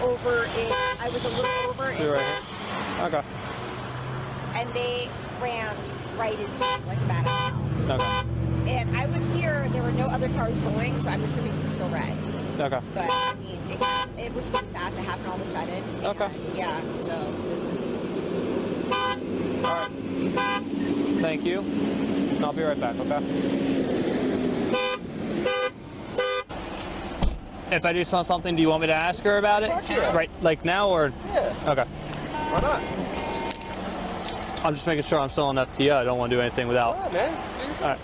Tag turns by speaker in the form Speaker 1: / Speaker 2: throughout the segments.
Speaker 1: over in, I was a little over in,
Speaker 2: You're right here. Okay.
Speaker 1: and they rammed right into me like that.
Speaker 2: Okay.
Speaker 1: And I was here, there were no other cars going, so I'm assuming it was still red.
Speaker 2: Okay.
Speaker 1: But I mean, it was pretty fast. It happened all of a sudden. And,
Speaker 2: Okay.
Speaker 1: yeah, so this is.
Speaker 2: Alright. Thank you. And I'll be right back, okay? If I do saw something, do you want me to ask her about it? Right, like now or?
Speaker 3: Yeah.
Speaker 2: Okay.
Speaker 3: Why not?
Speaker 2: I'm just making sure I'm still on FTO. I don't want to do anything without.
Speaker 3: All right, man.
Speaker 2: Alright.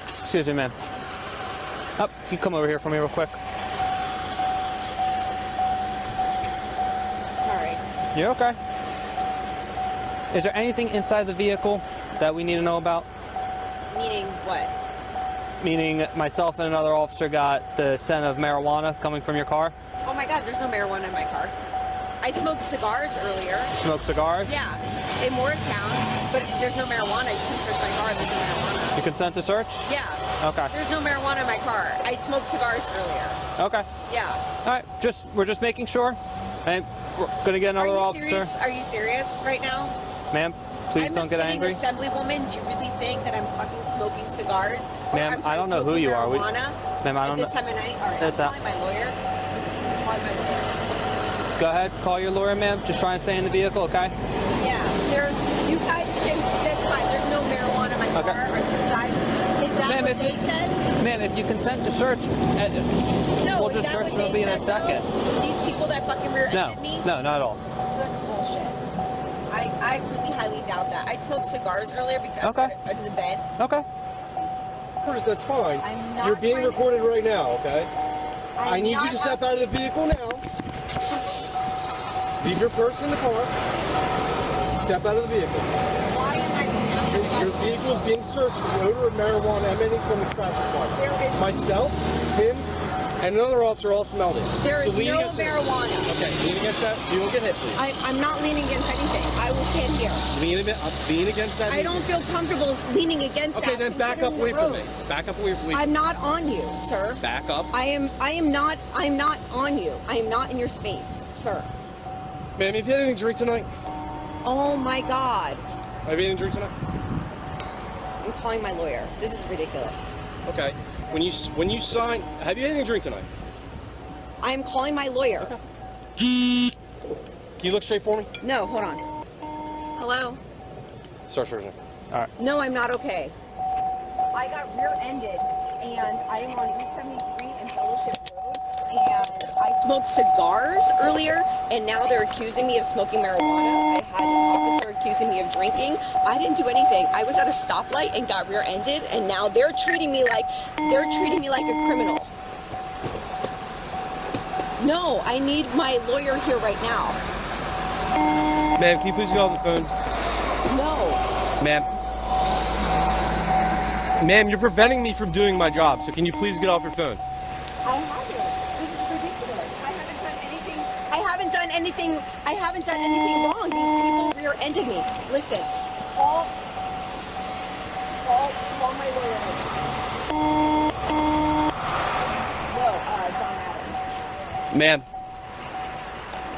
Speaker 2: Excuse me, man. Up, can you come over here for me real quick?
Speaker 1: Sorry.
Speaker 2: You're okay. Is there anything inside the vehicle that we need to know about?
Speaker 1: Meaning what?
Speaker 2: Meaning myself and another officer got the scent of marijuana coming from your car.
Speaker 1: Oh my God, there's no marijuana in my car. I smoked cigars earlier.
Speaker 2: Smoke cigars?
Speaker 1: Yeah, in Morristown, but there's no marijuana. You can search my car. There's no marijuana.
Speaker 2: You consent to search?
Speaker 1: Yeah.
Speaker 2: Okay.
Speaker 1: There's no marijuana in my car. I smoked cigars earlier.
Speaker 2: Okay.
Speaker 1: Yeah.
Speaker 2: All right. We're just making sure. And we're gonna get another officer.
Speaker 1: Serious? Are you serious right now?
Speaker 2: Ma'am, please don't get angry.
Speaker 1: I'm a sitting assemblywoman. Do you really think that I'm fucking smoking cigars?
Speaker 2: Ma'am, I don't know who you are. Ma'am, I don't know.
Speaker 1: At this time of night? All right, I'm calling my lawyer. I'm calling my lawyer.
Speaker 2: Go ahead, call your lawyer, ma'am. Just try and stay in the vehicle, okay?
Speaker 1: Yeah, you guys can, that's fine. There's no marijuana in my car. Are you guys, is that what they said?
Speaker 2: Ma'am, if you consent to search, we'll just search it. It'll be in a second.
Speaker 1: These people that fucking rear-ended me?
Speaker 2: No, not at all.
Speaker 1: That's bullshit. I really highly doubt that. I smoked cigars earlier because I was at an event.
Speaker 2: Okay.
Speaker 3: That's fine. You're being recorded right now, okay? I need you to step out of the vehicle now. Leave your purse in the car. Step out of the vehicle.
Speaker 1: Why am I
Speaker 3: Your vehicle is being searched for the odor of marijuana emanating from the traffic car. Myself, him, and another officer all smelled it.
Speaker 1: There is no marijuana.
Speaker 3: Okay, lean against that so you don't get hit, please.
Speaker 1: I'm not leaning against anything. I will stand here.
Speaker 3: Lean against that.
Speaker 1: I don't feel comfortable leaning against that.
Speaker 3: Okay, then back up away from me. Back up away from me.
Speaker 1: I'm not on you, sir.
Speaker 3: Back up.
Speaker 1: I'm not on you. I am not in your space, sir.
Speaker 3: Ma'am, have you had anything to drink tonight?
Speaker 1: Oh my God.
Speaker 3: Have you had anything to drink tonight?
Speaker 1: I'm calling my lawyer. This is ridiculous.
Speaker 3: Okay. When you sign, have you had anything to drink tonight?
Speaker 1: I am calling my lawyer.
Speaker 3: Okay. Can you look straight for me?
Speaker 1: No, hold on. Hello?
Speaker 3: Start searching.
Speaker 2: All right.
Speaker 1: No, I'm not okay. I got rear-ended, and I am on Route 73 and Fellowship Road, and I smoked cigars earlier, and now they're accusing me of smoking marijuana. I had an officer accusing me of drinking. I didn't do anything. I was at a stoplight and got rear-ended, and now they're treating me like a criminal. No, I need my lawyer here right now.
Speaker 3: Ma'am, can you please get off the phone?
Speaker 1: No.
Speaker 3: Ma'am. Ma'am, you're preventing me from doing my job, so can you please get off your phone?
Speaker 1: I haven't. This is ridiculous. I haven't done anything. I haven't done anything wrong. These people rear-ended me. Listen, call my lawyer. No, John Adams.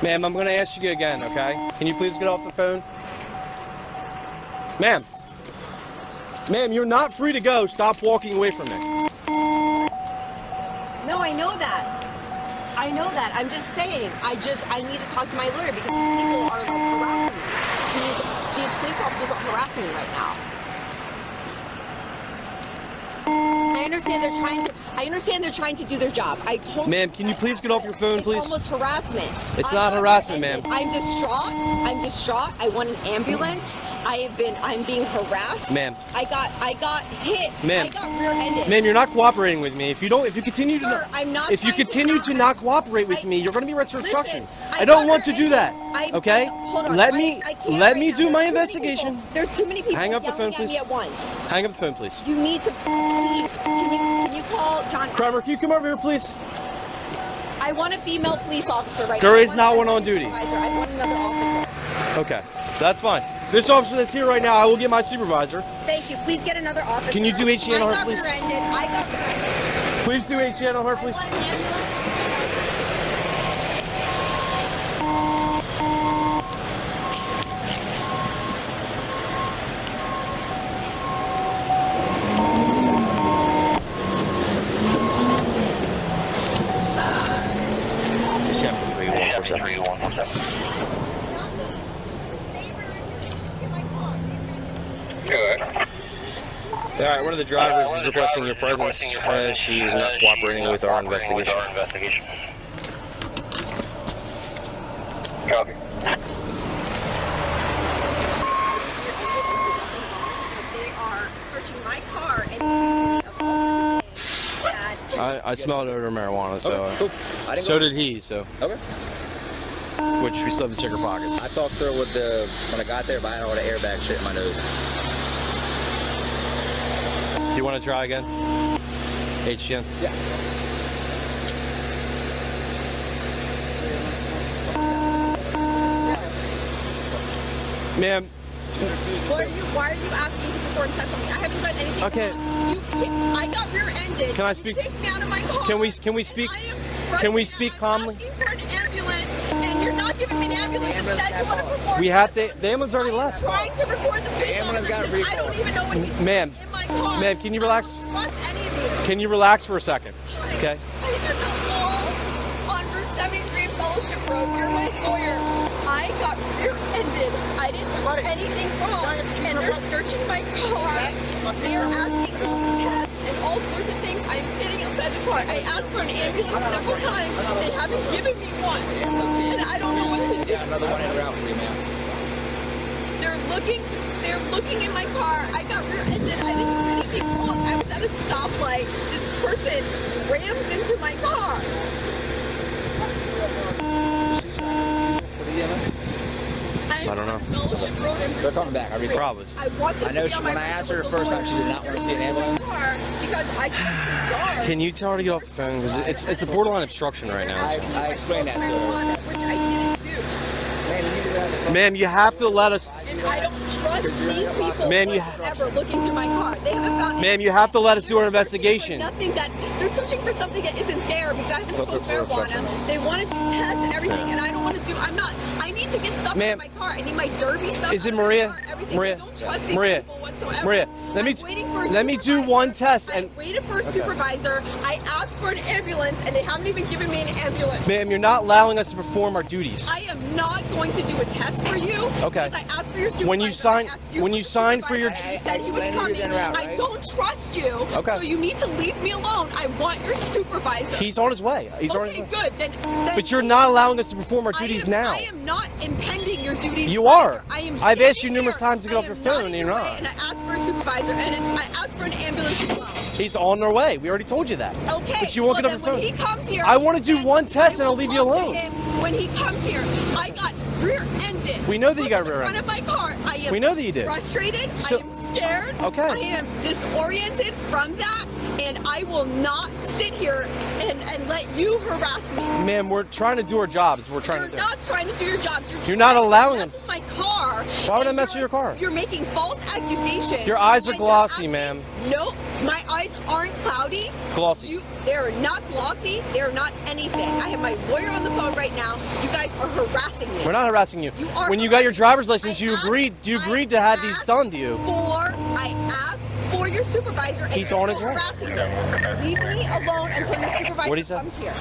Speaker 3: Ma'am, I'm going to ask you again, okay? Can you please get off the phone? Ma'am, you're not free to go. Stop walking away from me.
Speaker 1: No, I know that. I'm just saying. I need to talk to my lawyer because these people are like harassing me. These police officers are harassing me right now. I understand they're trying to do their job.
Speaker 3: Ma'am, can you please get off your phone, please?
Speaker 1: It's almost harassment.
Speaker 3: It's not harassment, ma'am.
Speaker 1: I'm distraught. I want an ambulance. I'm being harassed.
Speaker 3: Ma'am.
Speaker 1: I got hit.
Speaker 3: Ma'am.
Speaker 1: I got rear-ended.
Speaker 3: Ma'am, you're not cooperating with me. If you continue
Speaker 1: Sir,
Speaker 3: to not cooperate with me, you're going to be arrested for obstruction.
Speaker 1: Listen,
Speaker 3: I don't want to do that.
Speaker 1: Okay?
Speaker 3: Hold on. Let me do my investigation.
Speaker 1: There's too many people
Speaker 3: Hang up the phone,
Speaker 1: yelling at
Speaker 3: please.
Speaker 1: me at once.
Speaker 3: Hang up the phone, please.
Speaker 1: You need to please. Can you call John?
Speaker 3: Kramer, can you come over here, please?
Speaker 1: I want a female police officer right now.
Speaker 3: There is not one on duty.
Speaker 1: I want another officer.
Speaker 3: Okay, that's fine. This officer that's here right now, I will get my supervisor.
Speaker 1: Thank you. Please get another officer.
Speaker 3: Can you do HEN on her, please?
Speaker 1: I got rear-ended.
Speaker 3: Please do HEN on her, please.
Speaker 1: I want an ambulance.
Speaker 4: right, one of the drivers is requesting your presence. She is not cooperating with our investigation.
Speaker 5: Copy.
Speaker 1: They are searching my car and accusing me of all sorts of things that
Speaker 4: I smelled odor of marijuana, so
Speaker 6: Cool. I didn't
Speaker 4: so
Speaker 6: go.
Speaker 4: did he. So
Speaker 6: Okay.
Speaker 4: which we still have to check our pockets.
Speaker 6: I talked through with the when I got there, but I had all the airbag shit in my nose.
Speaker 4: Do you want to try again? HGN?
Speaker 6: Yeah.
Speaker 4: Ma'am,
Speaker 1: why are you asking to perform tests on me? I haven't done anything
Speaker 4: Okay.
Speaker 1: wrong. I got rear-ended.
Speaker 4: Can I
Speaker 1: You
Speaker 4: speak-
Speaker 1: kicked me out of my car.
Speaker 4: can we speak?
Speaker 1: I am
Speaker 4: Can we
Speaker 1: right
Speaker 4: speak
Speaker 1: now.
Speaker 4: calmly?
Speaker 1: I'm asking for an ambulance, and you're not giving me an ambulance. Instead, you want to perform
Speaker 4: We have
Speaker 1: tests
Speaker 4: to.
Speaker 1: on
Speaker 4: The ambulance already
Speaker 1: me.
Speaker 4: left.
Speaker 1: I'm trying to record this police
Speaker 6: ambulance
Speaker 1: officer
Speaker 6: got a
Speaker 1: because I
Speaker 6: recall.
Speaker 1: don't even know what he's
Speaker 4: Ma'am.
Speaker 1: in my car.
Speaker 4: Ma'am, can you relax?
Speaker 1: I don't trust any of you.
Speaker 4: Can you relax for a second? Okay.
Speaker 1: I did not know. On Route 73 Fellowship Road, you're my lawyer. I got rear-ended. I didn't do anything wrong. And they're searching my car. They are asking to do tests and all sorts of things. I'm sitting outside the car. I asked for an ambulance several times. They haven't given me one. And I don't know what to do.
Speaker 6: Yeah, another one in route for you, ma'am.
Speaker 1: They're looking in my car. I got rear-ended. I didn't do anything wrong. I was at a stoplight. This person rams into my car.
Speaker 4: I don't know.
Speaker 1: Fellowship Road and
Speaker 6: They're coming back.
Speaker 4: Probably.
Speaker 1: I want this
Speaker 6: I know
Speaker 1: to be on my
Speaker 6: when I asked her the
Speaker 1: record
Speaker 6: first time, she did not want to see an ambulance.
Speaker 1: because I smoked cigars.
Speaker 4: Can you tell her to get off the phone? Because it's a borderline obstruction right now.
Speaker 6: I explained that to her.
Speaker 1: Marijuana, which I didn't do.
Speaker 4: Ma'am, you have to let us.
Speaker 1: And I don't trust these people
Speaker 4: Ma'am, you
Speaker 1: whatsoever looking through my car. They haven't found
Speaker 4: Ma'am, you have to let us do our investigation.
Speaker 1: Nothing that they're searching for something that isn't there because I haven't smoked marijuana. They want to do tests and everything, and I don't want to do. I need to get stuff
Speaker 4: Ma'am,
Speaker 1: in my car. I need my derby stuff.
Speaker 4: Is it
Speaker 1: out of my
Speaker 4: Maria?
Speaker 1: car, everything.
Speaker 4: Maria?
Speaker 1: I don't trust these
Speaker 4: Maria?
Speaker 1: people whatsoever.
Speaker 4: Maria, let me
Speaker 1: I'm waiting for a
Speaker 4: let me do
Speaker 1: supervisor.
Speaker 4: one test and
Speaker 1: I waited for a supervisor. I asked for an ambulance, and they haven't even given me an ambulance.
Speaker 4: ma'am, you're not allowing us to perform our duties.
Speaker 1: I am not going to do a test for you.
Speaker 4: Okay.
Speaker 1: Because I asked for your supervisor.
Speaker 4: When you sign-
Speaker 1: I asked you
Speaker 4: when
Speaker 1: for
Speaker 4: you
Speaker 1: the
Speaker 4: sign for your-
Speaker 1: supervisor. He said he was
Speaker 6: I knew you
Speaker 1: coming.
Speaker 6: was en route,
Speaker 1: I
Speaker 6: right?
Speaker 1: don't trust you.
Speaker 4: Okay.
Speaker 1: So you need to leave me alone. I want your supervisor.
Speaker 4: He's on his way. He's on
Speaker 1: okay,
Speaker 4: his way.
Speaker 1: good. Then
Speaker 4: But you're not allowing us to perform our duties now.
Speaker 1: I am not impending your duties.
Speaker 4: You are.
Speaker 1: I am.
Speaker 4: I've asked you
Speaker 1: standing
Speaker 4: numerous
Speaker 1: here.
Speaker 4: times to get
Speaker 1: I
Speaker 4: off your
Speaker 1: am
Speaker 4: phone,
Speaker 1: in
Speaker 4: and you're
Speaker 1: your
Speaker 4: not.
Speaker 1: way, And I asked for a supervisor, and I asked for an ambulance as well.
Speaker 4: He's on their way. We already told you that.
Speaker 1: Okay.
Speaker 4: But you won't
Speaker 1: well,
Speaker 4: get off
Speaker 1: then
Speaker 4: your
Speaker 1: when he
Speaker 4: phone.
Speaker 1: comes here,
Speaker 4: I want to do
Speaker 1: then
Speaker 4: one test
Speaker 1: I
Speaker 4: and I'll
Speaker 1: will
Speaker 4: leave you
Speaker 1: talk to
Speaker 4: alone.
Speaker 1: him when he comes here, I got rear-ended.
Speaker 4: We know that you got
Speaker 1: Look at
Speaker 4: rear-ended.
Speaker 1: the front of my car. I am
Speaker 4: We know that you did.
Speaker 1: frustrated.
Speaker 4: So-
Speaker 1: I am scared.
Speaker 4: Okay.
Speaker 1: I am disoriented from that, and I will not sit here and let you harass me.
Speaker 4: Ma'am, we're trying to do our jobs. We're trying
Speaker 1: You're
Speaker 4: to do.
Speaker 1: not trying to do your jobs.
Speaker 4: You're not
Speaker 1: trying to
Speaker 4: allowing
Speaker 1: mess
Speaker 4: us.
Speaker 1: with my car.
Speaker 4: Why would I
Speaker 1: and
Speaker 4: mess with your car?
Speaker 1: You're making false accusations.
Speaker 4: Your eyes are
Speaker 1: And you're
Speaker 4: glossy,
Speaker 1: asking-
Speaker 4: ma'am.
Speaker 1: No, my eyes aren't cloudy.
Speaker 4: Glossy.
Speaker 1: They're not glossy. They're not anything. I have my lawyer on the phone right now. You guys are harassing me.
Speaker 4: We're not harassing you.
Speaker 1: You are
Speaker 4: When you got your
Speaker 1: harassing
Speaker 4: driver's
Speaker 1: me.
Speaker 4: license,
Speaker 1: I
Speaker 4: you
Speaker 1: asked-
Speaker 4: agreed. You
Speaker 1: I
Speaker 4: agreed to have these
Speaker 1: asked
Speaker 4: done to you.
Speaker 1: I asked for your supervisor. And
Speaker 4: He's
Speaker 1: you're
Speaker 4: on his
Speaker 1: still
Speaker 4: way.
Speaker 1: harassing me. Leave me alone until your supervisor
Speaker 4: What'd he say?
Speaker 1: comes here.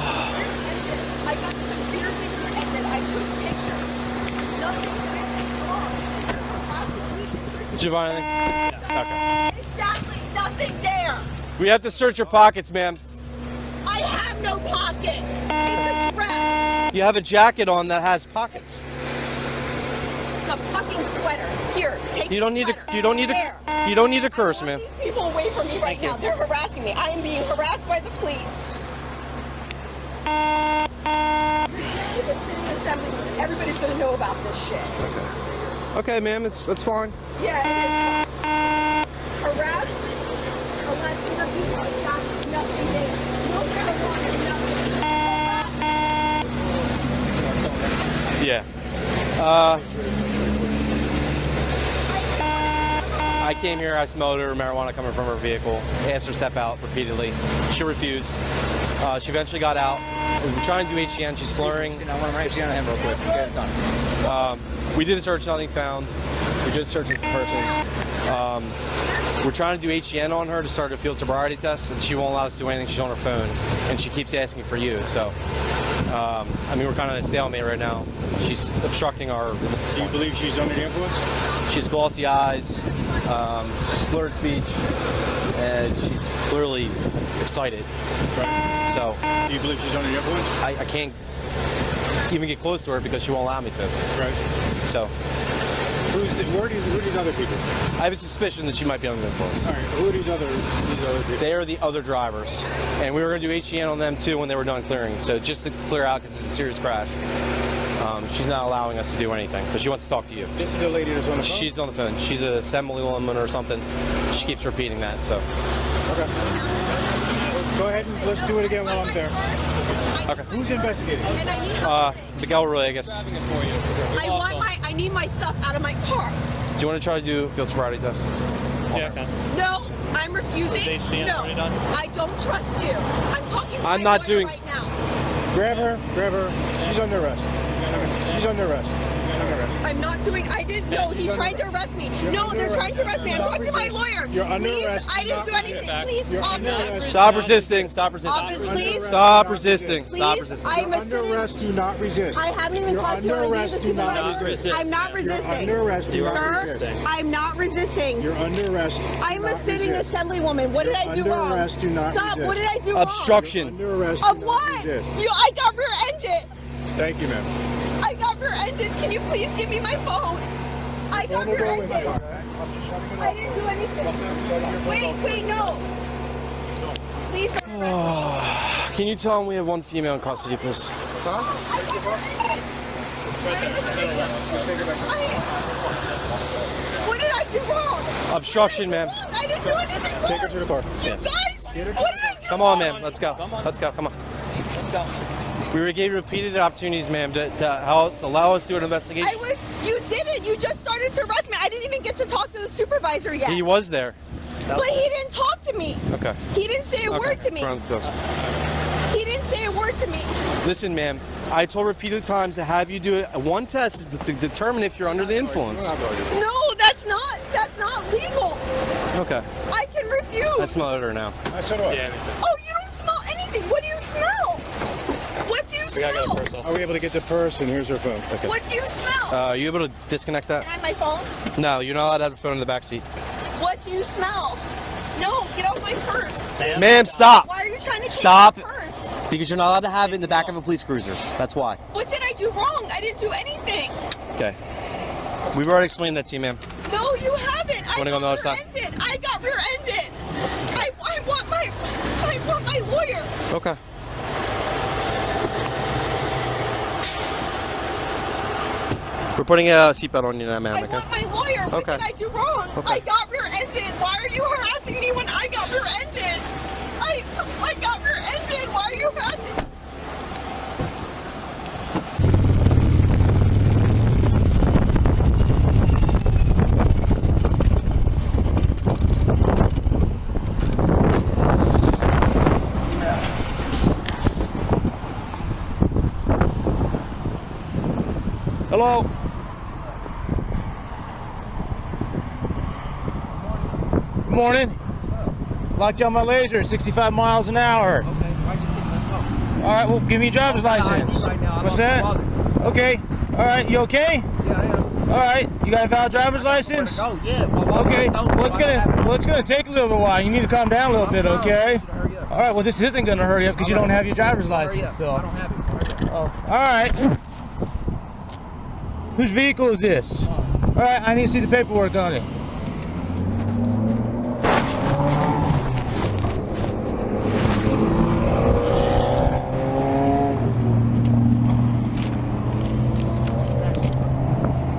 Speaker 1: I got severely rear-ended. I took pictures. Nothing wrong. Harassing me and searching
Speaker 4: Did you find anything? Okay.
Speaker 1: Exactly, nothing there.
Speaker 4: We have to search your pockets, ma'am.
Speaker 1: I have no pockets. It's a dress.
Speaker 4: You have a jacket on that has pockets.
Speaker 1: It's a fucking sweater. Here, take
Speaker 4: You don't
Speaker 1: the
Speaker 4: need to.
Speaker 1: sweater.
Speaker 4: You don't need to.
Speaker 1: There.
Speaker 4: You don't need to curse,
Speaker 1: I
Speaker 4: ma'am.
Speaker 1: want these people away from me right now. They're harassing me. I am being harassed by the police. Everybody's gonna know about this shit.
Speaker 4: Okay, ma'am. That's fine.
Speaker 1: Yeah, it is. Harassed, harassing the people. I got nothing there. No marijuana, nothing.
Speaker 4: Yeah. I
Speaker 5: I came here, I smelled her marijuana coming from her vehicle, asked her to step out repeatedly. She refused. She eventually got out. We were trying to do HGN, she's slurring.
Speaker 6: I want to write HGN on him real quick. Get it done.
Speaker 5: We did a search, nothing found. We did search for the person. We're trying to do HGN on her to start a field sobriety test, and she won't allow us to do anything. She's on her phone, and she keeps asking for you. So, I mean, we're kind of in a stalemate right now. She's obstructing our.
Speaker 7: Do you believe she's under the influence?
Speaker 5: She has glossy eyes, slurred speech, and she's clearly excited.
Speaker 7: Right.
Speaker 5: So.
Speaker 7: Do you believe she's under the influence?
Speaker 5: I can't even get close to her because she won't allow me to.
Speaker 7: Right.
Speaker 5: So.
Speaker 7: Who are these other people?
Speaker 5: I have a suspicion that she might be under the influence.
Speaker 7: All right. Who are these other people?
Speaker 5: They are the other drivers, and we were going to do HGN on them too when they were done clearing. So just to clear out, because it's a serious crash. She's not allowing us to do anything, but she wants to talk to you.
Speaker 7: This is the lady that's on the phone?
Speaker 5: She's on the phone. She's a assembly woman or something. She keeps repeating that. So.
Speaker 7: Okay. Go ahead and let's do it again while I'm there.
Speaker 5: Okay.
Speaker 7: Who's investigating?
Speaker 1: And I need
Speaker 5: Miguel Roy, I guess.
Speaker 1: I need my stuff out of my car.
Speaker 5: Do you want to try to do a field sobriety test?
Speaker 8: Yeah, I can.
Speaker 1: No, I'm refusing.
Speaker 8: Is HGN
Speaker 1: No,
Speaker 8: already done?
Speaker 1: I don't trust you. I'm talking to
Speaker 5: I'm
Speaker 1: my
Speaker 5: not
Speaker 1: lawyer
Speaker 5: doing-
Speaker 1: right now.
Speaker 7: Grab her. She's under arrest. She's under arrest.
Speaker 1: I'm not doing. I didn't know. He's trying to arrest me. No, they're trying to arrest me. I'm talking to my lawyer.
Speaker 7: You're under
Speaker 1: Please,
Speaker 7: arrest.
Speaker 1: I didn't do anything. Please,
Speaker 7: You're under
Speaker 1: officer.
Speaker 7: arrest.
Speaker 5: Stop resisting. Stop resisting.
Speaker 1: Officer, please.
Speaker 5: Stop resisting. Stop
Speaker 1: Please,
Speaker 5: resisting.
Speaker 1: I'm
Speaker 7: You're
Speaker 1: a
Speaker 7: under
Speaker 1: citizen.
Speaker 7: arrest. Do not resist.
Speaker 1: I haven't even
Speaker 7: You're
Speaker 1: talked to
Speaker 7: under
Speaker 1: her.
Speaker 7: arrest. Do not resist.
Speaker 1: I'm not resisting.
Speaker 7: You're under arrest. Do not
Speaker 1: Sir,
Speaker 7: resist.
Speaker 1: I'm not resisting.
Speaker 7: You're under arrest.
Speaker 1: I'm
Speaker 7: Do
Speaker 1: a
Speaker 7: not
Speaker 1: sitting
Speaker 7: resist.
Speaker 1: assemblywoman. What did I do
Speaker 7: Under
Speaker 1: wrong?
Speaker 7: arrest. Do not
Speaker 1: Stop.
Speaker 7: resist.
Speaker 1: What did I do wrong?
Speaker 5: Obstruction.
Speaker 7: Under arrest.
Speaker 1: Of
Speaker 7: Do not
Speaker 1: what?
Speaker 7: resist.
Speaker 1: I got rear-ended.
Speaker 7: Thank you, ma'am.
Speaker 1: I got rear-ended. Can you please give me my phone? I got
Speaker 7: Phone will go with
Speaker 1: rear-ended.
Speaker 7: you.
Speaker 1: I didn't do anything. Wait, no. Please don't.
Speaker 5: Can you tell them we have one female in custody, please?
Speaker 1: What did I do wrong?
Speaker 5: Obstruction, ma'am.
Speaker 1: I didn't do anything wrong.
Speaker 7: Take her to the car.
Speaker 1: You guys, what did I do
Speaker 5: Come on,
Speaker 1: wrong?
Speaker 5: ma'am. Let's go. Let's go. Come on. We gave you repeated opportunities, ma'am, to allow us to do an investigation.
Speaker 1: You didn't. You just started to arrest me. I didn't even get to talk to the supervisor yet.
Speaker 5: He was there.
Speaker 1: But he didn't talk to me.
Speaker 5: Okay.
Speaker 1: He didn't say a word to me. He didn't say a word to me.
Speaker 5: Listen, ma'am, I told repeated times to have you do one test to determine if you're under the influence.
Speaker 1: No, that's not legal.
Speaker 5: Okay.
Speaker 1: I can refuse.
Speaker 5: I smell odor now.
Speaker 7: I said what?
Speaker 1: Oh, you don't smell anything. What do you smell? What do you smell?
Speaker 7: Are we able to get the purse? And here's her phone. Okay.
Speaker 1: What do you smell?
Speaker 5: Are you able to disconnect that?
Speaker 1: Can I have my phone?
Speaker 5: No, you're not allowed to have a phone in the back seat.
Speaker 1: What do you smell? No, get off my purse.
Speaker 5: Ma'am, stop.
Speaker 1: Why are you trying to take
Speaker 5: Stop.
Speaker 1: my purse?
Speaker 5: Because you're not allowed to have it in the back of a police cruiser. That's why.
Speaker 1: What did I do wrong? I didn't do anything.
Speaker 5: Okay. We've already explained that to you, ma'am.
Speaker 1: No, you haven't. I
Speaker 5: Wanna go on the other side?
Speaker 1: I got rear-ended. I want my lawyer.
Speaker 5: Okay. We're putting a seatbelt on you now, ma'am.
Speaker 1: I
Speaker 5: Okay.
Speaker 1: want my lawyer. What
Speaker 5: Okay.
Speaker 1: did I do wrong?
Speaker 5: Okay.
Speaker 1: I got rear-ended. Why are you harassing me when I got rear-ended? I got rear-ended. Why are you harassing?
Speaker 8: Hello. Good morning. Locked you on my laser, 65 miles an hour.
Speaker 9: Okay, why'd you take my phone?
Speaker 8: All right, well, give me your driver's license.
Speaker 9: Right now,
Speaker 8: What's that? Okay. All right, you okay?
Speaker 9: Yeah, I am.
Speaker 8: All right, you got a valid driver's license?
Speaker 9: Oh, yeah. My
Speaker 8: Okay.
Speaker 9: wallet is stolen.
Speaker 8: Well, it's gonna take a little bit while. You need to calm down a little bit, okay?
Speaker 9: Hurry up.
Speaker 8: All right. Well, this isn't gonna hurry up because you don't have your driver's
Speaker 9: Hurry up.
Speaker 8: license. So.
Speaker 9: I don't have it. Hurry up.
Speaker 8: Oh, all right. Whose vehicle is this? All right, I need to see the paperwork on it.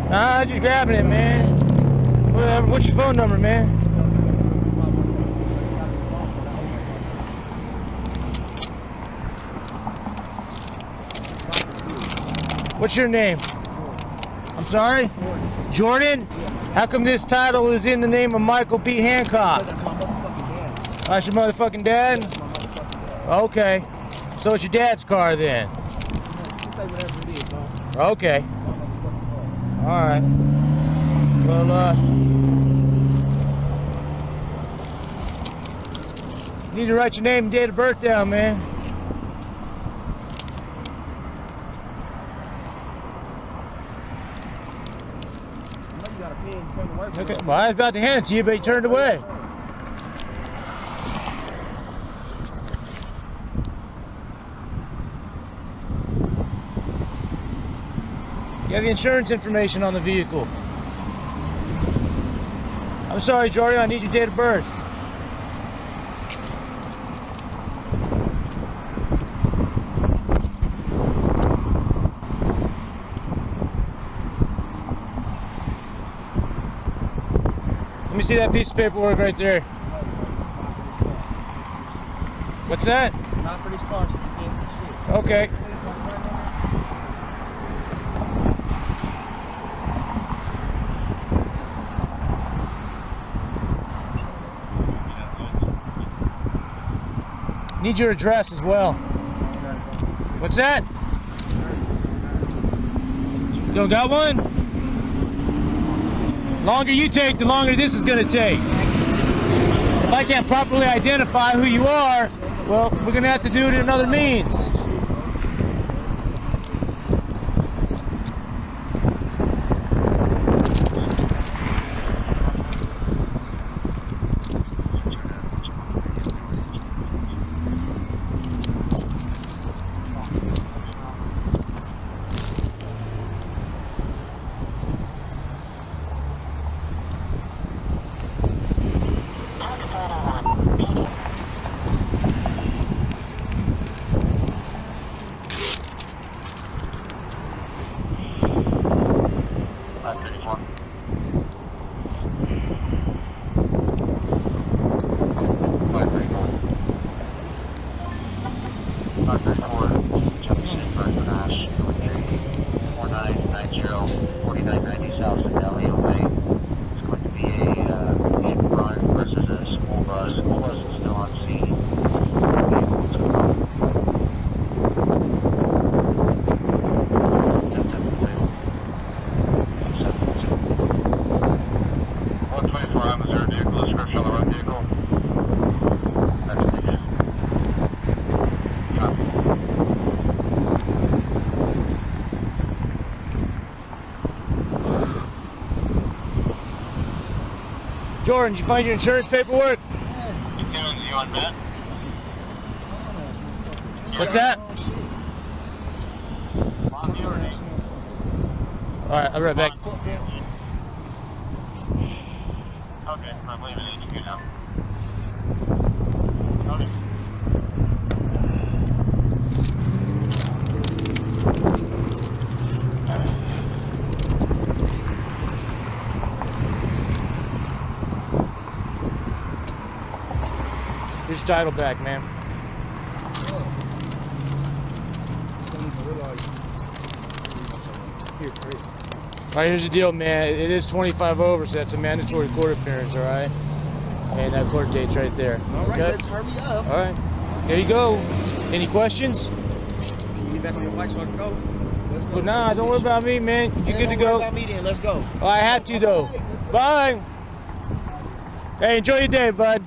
Speaker 8: Nah, just grabbing it, man. Whatever. What's your phone number, man? What's your name? I'm sorry? Jordan? How come this title is in the name of Michael P. Hancock?
Speaker 7: That's my motherfucking dad.
Speaker 8: That's your motherfucking dad?
Speaker 7: That's my motherfucking dad.
Speaker 8: Okay. So it's your dad's car then?
Speaker 7: You say whatever it is, dog.
Speaker 8: Okay. Alright. Well, you need to write your name and date of birth down, man.
Speaker 7: You got a pen, you came to work.
Speaker 8: Okay. Well, I was about to hand it to you, but you turned away. You have the insurance information on the vehicle. I'm sorry, Jordan, I need your date of birth. Let me see that piece of paperwork right there. What's that?
Speaker 7: It's not for this car, so you can't see shit.
Speaker 8: Okay. Need your address as well. What's that? Don't got one? The longer you take, the longer this is gonna take. If I can't properly identify who you are, well, we're gonna have to do it in another means. Jordan, did you find your insurance paperwork? What's that? Alright, I'll be right back.
Speaker 10: Okay, I'm leaving HQ now. Okay.
Speaker 8: Here's your title back, man. Alright, here's the deal, man. It is 25 over, so that's a mandatory court appearance, alright? And that court date's right there.
Speaker 7: Alright,
Speaker 8: Okay?
Speaker 7: let's hurry up.
Speaker 8: Alright. Here you go. Any questions?
Speaker 7: Can you get back on your bike so I can go? Let's go.
Speaker 8: Well, nah, don't worry about me, man. You're good to
Speaker 7: Don't
Speaker 8: go.
Speaker 7: worry about me then. Let's go.
Speaker 8: Oh, I have to, though. Bye. Hey, enjoy your day, bud.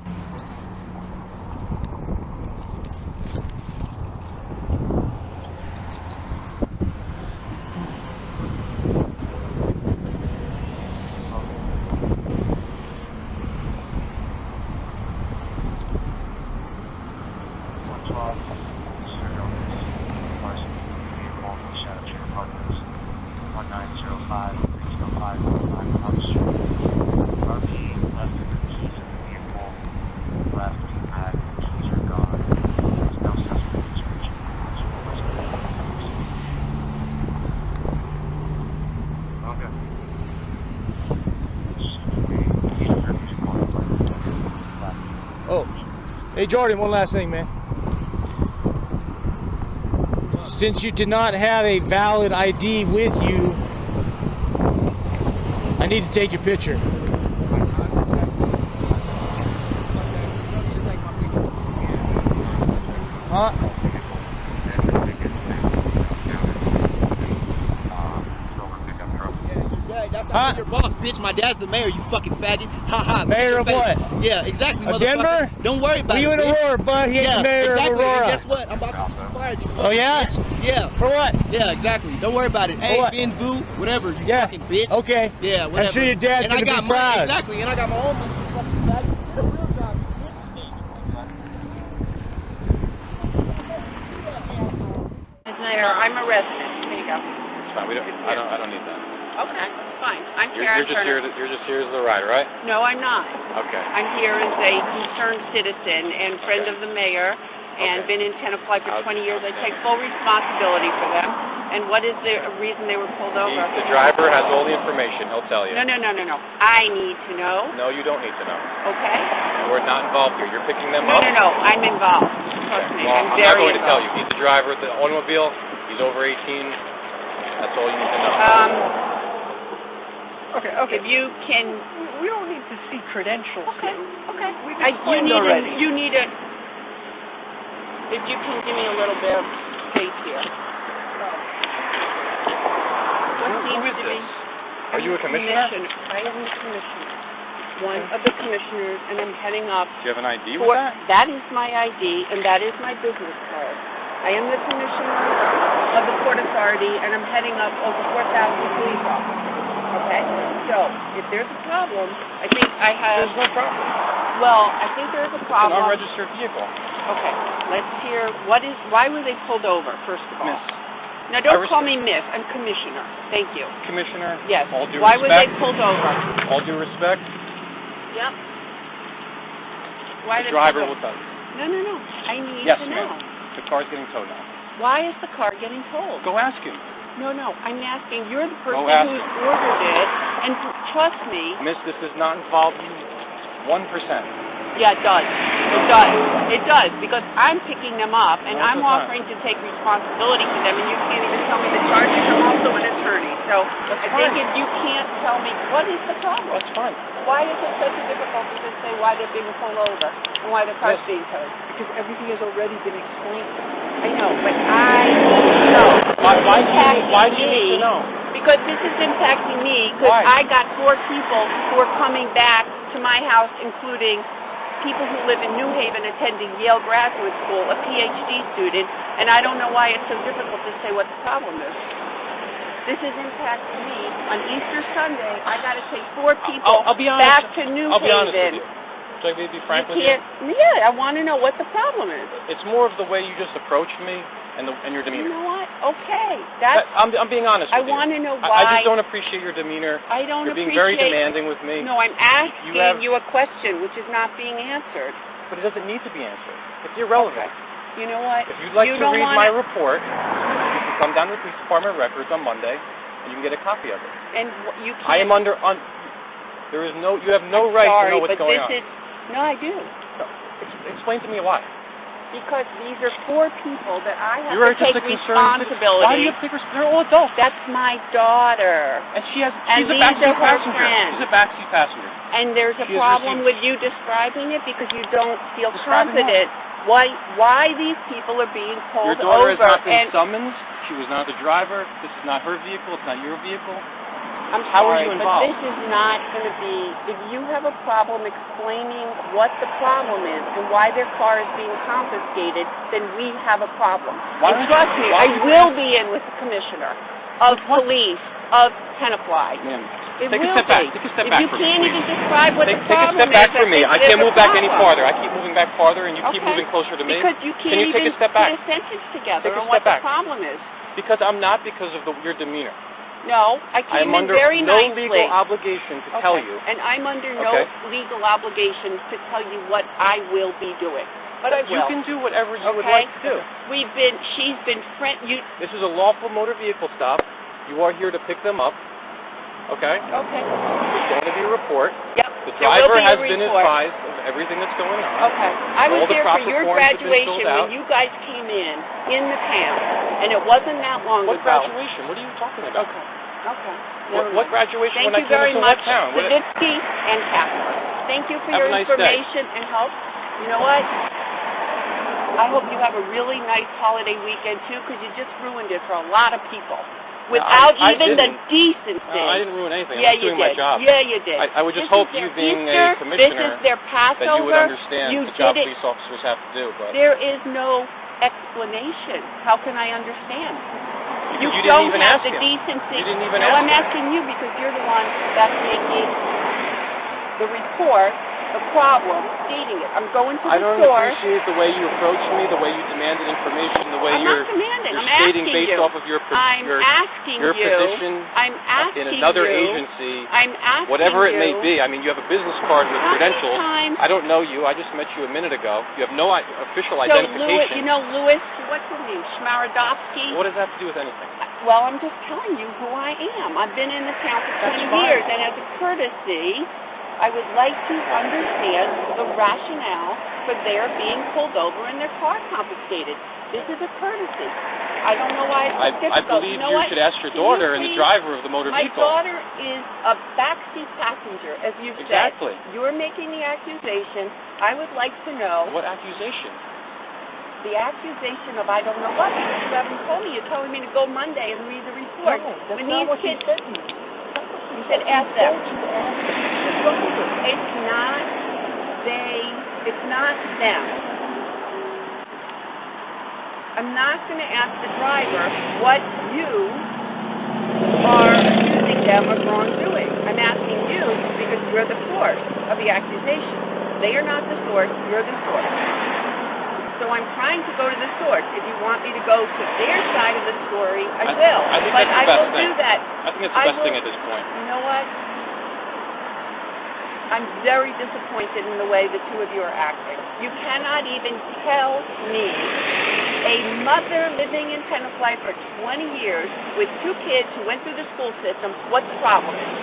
Speaker 8: Hey Jordan, one last thing, man. Since you did not have a valid ID with you I need to take your picture. Huh?
Speaker 11: That's not your boss, bitch. My dad's the mayor, you fucking faggot. Ha ha.
Speaker 8: Mayor of what?
Speaker 11: Yeah, exactly,
Speaker 8: Of
Speaker 11: motherfucker.
Speaker 8: Denver?
Speaker 11: Don't worry about
Speaker 8: You
Speaker 11: it.
Speaker 8: in
Speaker 11: bitch.
Speaker 8: Aurora, bud. He ain't the mayor
Speaker 11: exactly.
Speaker 8: of Aurora.
Speaker 11: And guess what? I'm about to get fired, you fucking
Speaker 8: Oh, yeah?
Speaker 11: bitch. Yeah.
Speaker 8: For what?
Speaker 11: Yeah, exactly. Don't worry about it. Hey,
Speaker 8: what?
Speaker 11: Vin Vu, whatever, you
Speaker 8: Yeah.
Speaker 11: fucking bitch.
Speaker 8: Okay.
Speaker 11: Yeah, whatever.
Speaker 8: I'm sure your dad's
Speaker 11: and I
Speaker 8: gonna
Speaker 11: got
Speaker 8: be
Speaker 11: my,
Speaker 8: proud.
Speaker 11: exactly, and I got my own motherfucking faggot. Get a real job, bitch.
Speaker 12: Mayor, I'm a resident. There you go.
Speaker 4: It's fine. I don't need that.
Speaker 12: Okay, fine. I'm
Speaker 4: You're
Speaker 12: Karen
Speaker 4: just
Speaker 12: Turner.
Speaker 4: here. You're just here as the rider, right?
Speaker 12: No, I'm not.
Speaker 4: Okay.
Speaker 12: I'm here as a concerned citizen and friend of the mayor, and been in Tenafly for 20 years. I take full responsibility for them. And what is the reason they were pulled over?
Speaker 4: The driver has all the information. He'll tell you.
Speaker 12: No. I need to know.
Speaker 4: No, you don't need to know.
Speaker 12: Okay.
Speaker 4: We're not involved here. You're picking them
Speaker 12: No.
Speaker 4: up.
Speaker 12: I'm involved. Trust me.
Speaker 4: Well,
Speaker 12: I'm
Speaker 4: I'm not
Speaker 12: very
Speaker 4: going to tell
Speaker 12: involved.
Speaker 4: you. He's the driver of the automobile. He's over 18. That's all you need to know.
Speaker 12: Okay. If you can,
Speaker 9: We don't need to see credentials.
Speaker 12: okay.
Speaker 9: We've
Speaker 12: You
Speaker 9: explained
Speaker 12: need
Speaker 9: already.
Speaker 12: if you can give me a little bit of space here. What
Speaker 4: Who
Speaker 12: seems
Speaker 4: is
Speaker 12: to be?
Speaker 4: this? Are you a commissioner?
Speaker 12: I am the commissioner. One of the commissioners, and I'm heading up.
Speaker 4: Do you have an ID with that?
Speaker 12: That is my ID, and that is my business card. I am the commissioner of the Port Authority, and I'm heading up over 4,000 police officers. Okay? So, if there's a problem, I think I have...
Speaker 4: There's no problem.
Speaker 12: Well, I think there's a
Speaker 4: It's an
Speaker 12: problem.
Speaker 4: unregistered vehicle.
Speaker 12: Okay, let's hear, why were they pulled over, first of all?
Speaker 4: Miss.
Speaker 12: Now, don't call me Miss, I'm Commissioner. Thank you.
Speaker 4: Commissioner.
Speaker 12: Yes.
Speaker 4: All due
Speaker 12: Why were they
Speaker 4: respect.
Speaker 12: pulled over?
Speaker 4: All due respect.
Speaker 12: Yep. Why
Speaker 4: The
Speaker 12: they
Speaker 4: driver
Speaker 12: pulled
Speaker 4: will
Speaker 12: over?
Speaker 4: tell you.
Speaker 12: No. I need
Speaker 4: Yes,
Speaker 12: to know.
Speaker 4: ma'am. The car's getting towed now.
Speaker 12: Why is the car getting towed?
Speaker 4: Go ask him.
Speaker 12: No, I'm asking. You're the person
Speaker 4: Go ask
Speaker 12: who's
Speaker 4: him.
Speaker 12: ordered it, and trust me.
Speaker 4: Miss, this does not involve you 1%.
Speaker 12: Yeah, it does. It does, because I'm picking them up, and I'm offering to take responsibility for them, and you can't even tell me the charges. I'm also an attorney, so I think if you can't tell me, what is the problem?
Speaker 4: That's fine.
Speaker 12: Why is it such a difficulty to say why they're being pulled over and why the car's being towed?
Speaker 9: Because everything has already been explained.
Speaker 12: I know, but I know.
Speaker 4: Why do you need to know?
Speaker 12: Because this is impacting me, because I got 4 people who are coming back to my house, including people who live in New Haven attending Yale Graduate School, a PhD student, and I don't know why it's so difficult to say what the problem is. This is impacting me. On Easter Sunday, I got to take 4 people
Speaker 4: I'll be honest.
Speaker 12: back to New
Speaker 4: I'll be
Speaker 12: Haven.
Speaker 4: honest with you. Should I be frank with you?
Speaker 12: Yeah, I want to know what the problem is.
Speaker 4: It's more of the way you just approached me and your demeanor.
Speaker 12: You know what? Okay.
Speaker 4: I'm being honest with you.
Speaker 12: I want to know why.
Speaker 4: I just don't appreciate your demeanor.
Speaker 12: I don't
Speaker 4: You're being
Speaker 12: appreciate...
Speaker 4: very demanding with me.
Speaker 12: No, I'm asking you a question which is not being answered.
Speaker 4: But it doesn't need to be answered. It's irrelevant.
Speaker 12: Okay. You know what?
Speaker 4: If you'd like to read my report, you can come down to the police department records on Monday, and you can get a copy of it.
Speaker 12: And you can't...
Speaker 4: I am there is no... You have no right to know what's going on.
Speaker 12: No, I do.
Speaker 4: Explain to me why.
Speaker 12: Because these are 4 people that I have
Speaker 4: You're
Speaker 12: to take
Speaker 4: just a
Speaker 12: responsibility.
Speaker 4: Why do you have to take They're all adults.
Speaker 12: That's my daughter.
Speaker 4: And she's a
Speaker 12: these
Speaker 4: backseat
Speaker 12: are her
Speaker 4: passenger.
Speaker 12: friends.
Speaker 4: She's a backseat passenger.
Speaker 12: And there's a problem with you describing it because you don't feel
Speaker 4: Describing
Speaker 12: confident. Why these people are being pulled
Speaker 4: Your daughter
Speaker 12: over?
Speaker 4: has not been summoned. She was not the driver. This is not her vehicle. It's not your vehicle.
Speaker 12: I'm
Speaker 4: How
Speaker 12: sorry,
Speaker 4: are you involved?
Speaker 12: but this is not going to be... If you have a problem explaining what the problem is and why their car is being confiscated, then we have a problem. And trust me, I will be in with the commissioner of police of Tenafly.
Speaker 4: Take a step back. Take a step back
Speaker 12: If you
Speaker 4: from me,
Speaker 12: can't
Speaker 4: please.
Speaker 12: even describe what the
Speaker 4: Take a
Speaker 12: problem
Speaker 4: step back
Speaker 12: is,
Speaker 4: from me. I can't move back any farther. I keep moving back farther, and you keep moving closer to me.
Speaker 12: Because you can't
Speaker 4: Can you take
Speaker 12: even
Speaker 4: a step
Speaker 12: put
Speaker 4: back?
Speaker 12: a sentence together
Speaker 4: Take a
Speaker 12: on what
Speaker 4: step
Speaker 12: the
Speaker 4: back.
Speaker 12: problem is.
Speaker 4: Because I'm not because of your demeanor.
Speaker 12: No, I
Speaker 4: I
Speaker 12: came
Speaker 4: am
Speaker 12: in
Speaker 4: under
Speaker 12: very
Speaker 4: no
Speaker 12: nicely.
Speaker 4: legal obligation to tell you.
Speaker 12: And I'm under no legal obligation to tell you what I will be doing. But I will.
Speaker 4: You can do whatever you would like to do.
Speaker 12: She's been
Speaker 4: This is a lawful motor vehicle stop. You are here to pick them up. Okay?
Speaker 12: Okay.
Speaker 4: There's going to be a report.
Speaker 12: Yep.
Speaker 4: The driver has been advised of everything that's going on.
Speaker 12: Okay. I was
Speaker 4: All the
Speaker 12: there for
Speaker 4: proper
Speaker 12: your
Speaker 4: forms have been
Speaker 12: graduation
Speaker 4: filled out.
Speaker 12: when you guys came in the town, and it wasn't that long ago.
Speaker 4: What graduation? What are you talking about?
Speaker 12: Okay. Okay.
Speaker 4: What graduation?
Speaker 12: Thank
Speaker 4: when
Speaker 12: you
Speaker 4: I came
Speaker 12: very
Speaker 4: into
Speaker 12: much,
Speaker 4: what town? What-
Speaker 12: Savitsky and Kaplan. Thank you for
Speaker 4: Have
Speaker 12: your
Speaker 4: a nice day.
Speaker 12: information and help. You know what? I hope you have a really nice holiday weekend too, because you just ruined it for a lot of people. Without
Speaker 4: I
Speaker 12: even the
Speaker 4: didn't.
Speaker 12: decency.
Speaker 4: I didn't ruin anything.
Speaker 12: Yeah,
Speaker 4: I'm just
Speaker 12: you
Speaker 4: doing
Speaker 12: did.
Speaker 4: my job.
Speaker 12: Yeah, you did.
Speaker 4: I would just
Speaker 12: This
Speaker 4: hope
Speaker 12: is
Speaker 4: you
Speaker 12: their
Speaker 4: being
Speaker 12: Easter,
Speaker 4: a commissioner
Speaker 12: this is their Passover.
Speaker 4: that you would understand
Speaker 12: You
Speaker 4: the job
Speaker 12: did it.
Speaker 4: police officers have to do. But
Speaker 12: There is no explanation. How can I understand?
Speaker 4: you didn't
Speaker 12: don't
Speaker 4: even
Speaker 12: have
Speaker 4: ask
Speaker 12: the
Speaker 4: him.
Speaker 12: decency.
Speaker 4: You didn't even
Speaker 12: No,
Speaker 4: ask
Speaker 12: I'm
Speaker 4: him.
Speaker 12: asking you because you're the one that's making the report, the problem, stating it. I'm going to
Speaker 4: I
Speaker 12: the
Speaker 4: don't
Speaker 12: source.
Speaker 4: appreciate the way you approached me, the way you demanded information, the way
Speaker 12: I'm
Speaker 4: you're,
Speaker 12: not demanding.
Speaker 4: you're
Speaker 12: I'm
Speaker 4: stating
Speaker 12: asking
Speaker 4: based
Speaker 12: you.
Speaker 4: off of your
Speaker 12: I'm asking
Speaker 4: your
Speaker 12: you.
Speaker 4: position
Speaker 12: I'm asking
Speaker 4: in another
Speaker 12: you.
Speaker 4: agency,
Speaker 12: I'm asking
Speaker 4: whatever it may
Speaker 12: you.
Speaker 4: be. I mean, you have a business card with
Speaker 12: How many
Speaker 4: credentials.
Speaker 12: times-
Speaker 4: I don't know you. I just met you a minute ago. You have no official
Speaker 12: So Louis,
Speaker 4: identification.
Speaker 12: you know Louis, what's his name? Schmarodowski?
Speaker 4: What does that have to do with anything?
Speaker 12: Well, I'm just telling you who I am. I've been in the town for 20
Speaker 4: fine.
Speaker 12: years, and as a courtesy, I would like to understand the rationale for their being pulled over and their car confiscated. This is a courtesy. I don't know why it's
Speaker 4: I
Speaker 12: difficult.
Speaker 4: believe
Speaker 12: know
Speaker 4: you
Speaker 12: what?
Speaker 4: should ask your
Speaker 12: Can
Speaker 4: daughter
Speaker 12: you
Speaker 4: and the
Speaker 12: please-
Speaker 4: driver of the motor
Speaker 12: My
Speaker 4: vehicle.
Speaker 12: daughter is a backseat passenger, as you
Speaker 4: Exactly.
Speaker 12: said. You're making the accusation. I would like to know
Speaker 4: What accusation?
Speaker 12: the accusation of I don't know what, because you haven't told me. You're telling me to go Monday and read the report.
Speaker 9: that's
Speaker 12: When
Speaker 9: not
Speaker 12: these
Speaker 9: what you
Speaker 12: kids,
Speaker 9: said.
Speaker 12: you said ask them. It's not it's not them. I'm not going to ask the driver what you are accusing them of wrongdoing. I'm asking you because you're the source of the accusation. They are not the source, you're the source. So I'm trying to go to the source. If you want me to go to their side of the story, I will.
Speaker 4: I think
Speaker 12: But
Speaker 4: that's the
Speaker 12: I
Speaker 4: best
Speaker 12: will
Speaker 4: thing.
Speaker 12: do that.
Speaker 4: I think it's the best thing at this point.
Speaker 12: You know what? I'm very disappointed in the way the two of you are acting. You cannot even tell me, a mother living in Tenafly for 20 years with two kids who went through the school system, what the problem is.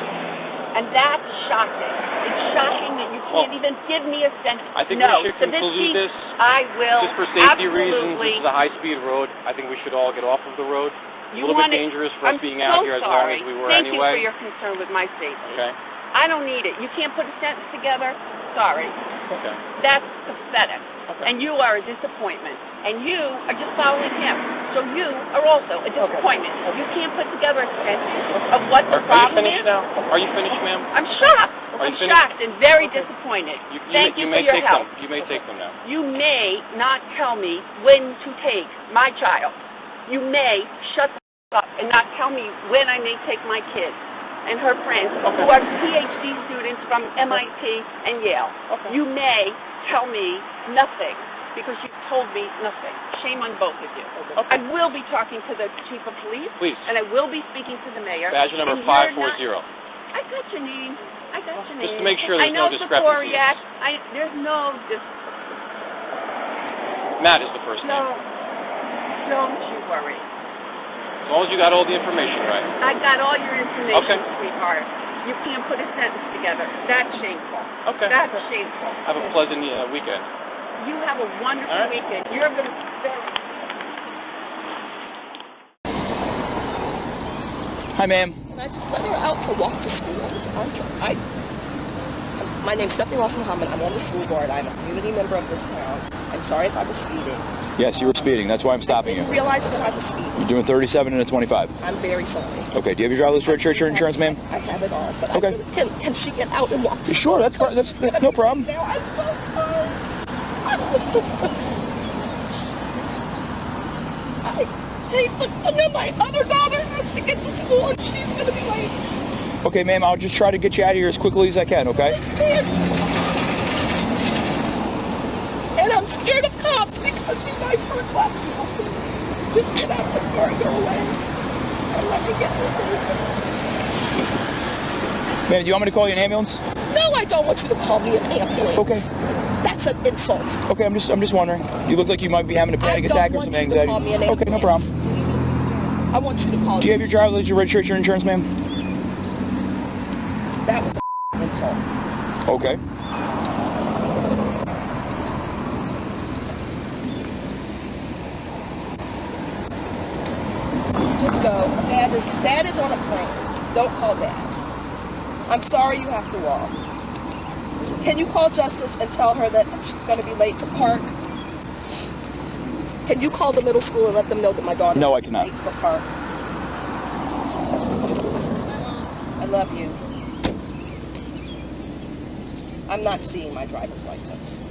Speaker 12: And that's shocking. It's shocking that you can't even give me a sense.
Speaker 4: I think
Speaker 12: no,
Speaker 4: we should conclude this.
Speaker 12: I will.
Speaker 4: Just for safety reasons,
Speaker 12: absolutely.
Speaker 4: this is a high-speed road. I think we should all get off of the road. A little bit dangerous for us being out here as long as we were
Speaker 12: Thank
Speaker 4: anyway.
Speaker 12: you for your concern with my safety.
Speaker 4: Okay.
Speaker 12: I don't need it. You can't put a sentence together. Sorry.
Speaker 4: Okay.
Speaker 12: That's pathetic.
Speaker 4: Okay.
Speaker 12: And you are a disappointment. And you are just following him. So you are also a disappointment.
Speaker 4: Okay.
Speaker 12: You can't put together a sentence of what the
Speaker 4: Are you
Speaker 12: problem
Speaker 4: finished
Speaker 12: is.
Speaker 4: now? Are you finished, ma'am?
Speaker 12: I'm shocked.
Speaker 4: Are
Speaker 12: I'm
Speaker 4: you finished?
Speaker 12: shocked and very disappointed. Thank you for
Speaker 4: may
Speaker 12: your
Speaker 4: take
Speaker 12: help.
Speaker 4: them. You may take them now.
Speaker 12: You may not tell me when to take my child. You may shut the up and not tell me when I may take my kids and her friends who are PhD students from MIT and Yale. You may tell me nothing because you told me nothing. Shame on both of you. I will be talking to the chief of police.
Speaker 4: Please.
Speaker 12: And I will be speaking to the mayor.
Speaker 4: Badge number
Speaker 12: And you're
Speaker 4: 540.
Speaker 12: not- I got your name. I got your name.
Speaker 4: Just to make sure there's
Speaker 12: I know
Speaker 4: no discrepancies.
Speaker 12: Sicoriak. There's no
Speaker 4: Matt is the first name.
Speaker 12: No. Don't you worry.
Speaker 4: As long as you got all the information right.
Speaker 12: I got all your information,
Speaker 4: Okay.
Speaker 12: sweetheart. You can't put a sentence together. That's shameful.
Speaker 4: Okay.
Speaker 12: That's shameful.
Speaker 4: Have a pleasant weekend.
Speaker 12: You have a wonderful
Speaker 4: All right.
Speaker 12: weekend. You're going to very...
Speaker 13: Hi, ma'am.
Speaker 14: And I just let her out to walk to school. My name's Stephanie Ross Muhammad. I'm on the school board. I'm a community member of this town. I'm sorry if I was speeding.
Speaker 13: Yes, you were speeding. That's why I'm stopping
Speaker 14: I
Speaker 13: you.
Speaker 14: didn't realize that I was speeding.
Speaker 13: You're doing 37 and a 25.
Speaker 14: I'm very sorry.
Speaker 13: Okay, do you have your driver's registration or insurance, ma'am?
Speaker 14: I have it all, but
Speaker 13: Okay.
Speaker 14: I really, can she get out and walk to
Speaker 13: Sure, that's right. That's no problem.
Speaker 14: Now I'm so sorry. I hate the, and then my other daughter has to get to school and she's going to be late.
Speaker 13: Okay, ma'am, I'll just try to get you out of here as quickly as I can, okay?
Speaker 14: And I'm scared of cops because you guys hurt black people. Please, just get out of the car and go away. And let me get this over.
Speaker 13: Ma'am, do you want me to call you an ambulance?
Speaker 14: No, I don't want you to call me an ambulance.
Speaker 13: Okay.
Speaker 14: That's an insult.
Speaker 13: Okay, I'm just wondering. You look like you might be having a panic attack or some anxiety.
Speaker 14: I don't want you to call me an
Speaker 13: Okay, no
Speaker 14: ambulance.
Speaker 13: problem.
Speaker 14: I want you to call
Speaker 13: Do you have your driver's license, your registration, or insurance, ma'am?
Speaker 14: That was an insult.
Speaker 13: Okay.
Speaker 14: Just go. Dad is on a plane. Don't call Dad. I'm sorry you have to walk. Can you call Justice and tell her that she's going to be late to park? Can you call the middle school and let them know that my daughter
Speaker 13: No, I cannot.
Speaker 14: late for park? I love you. I'm not seeing my driver's license.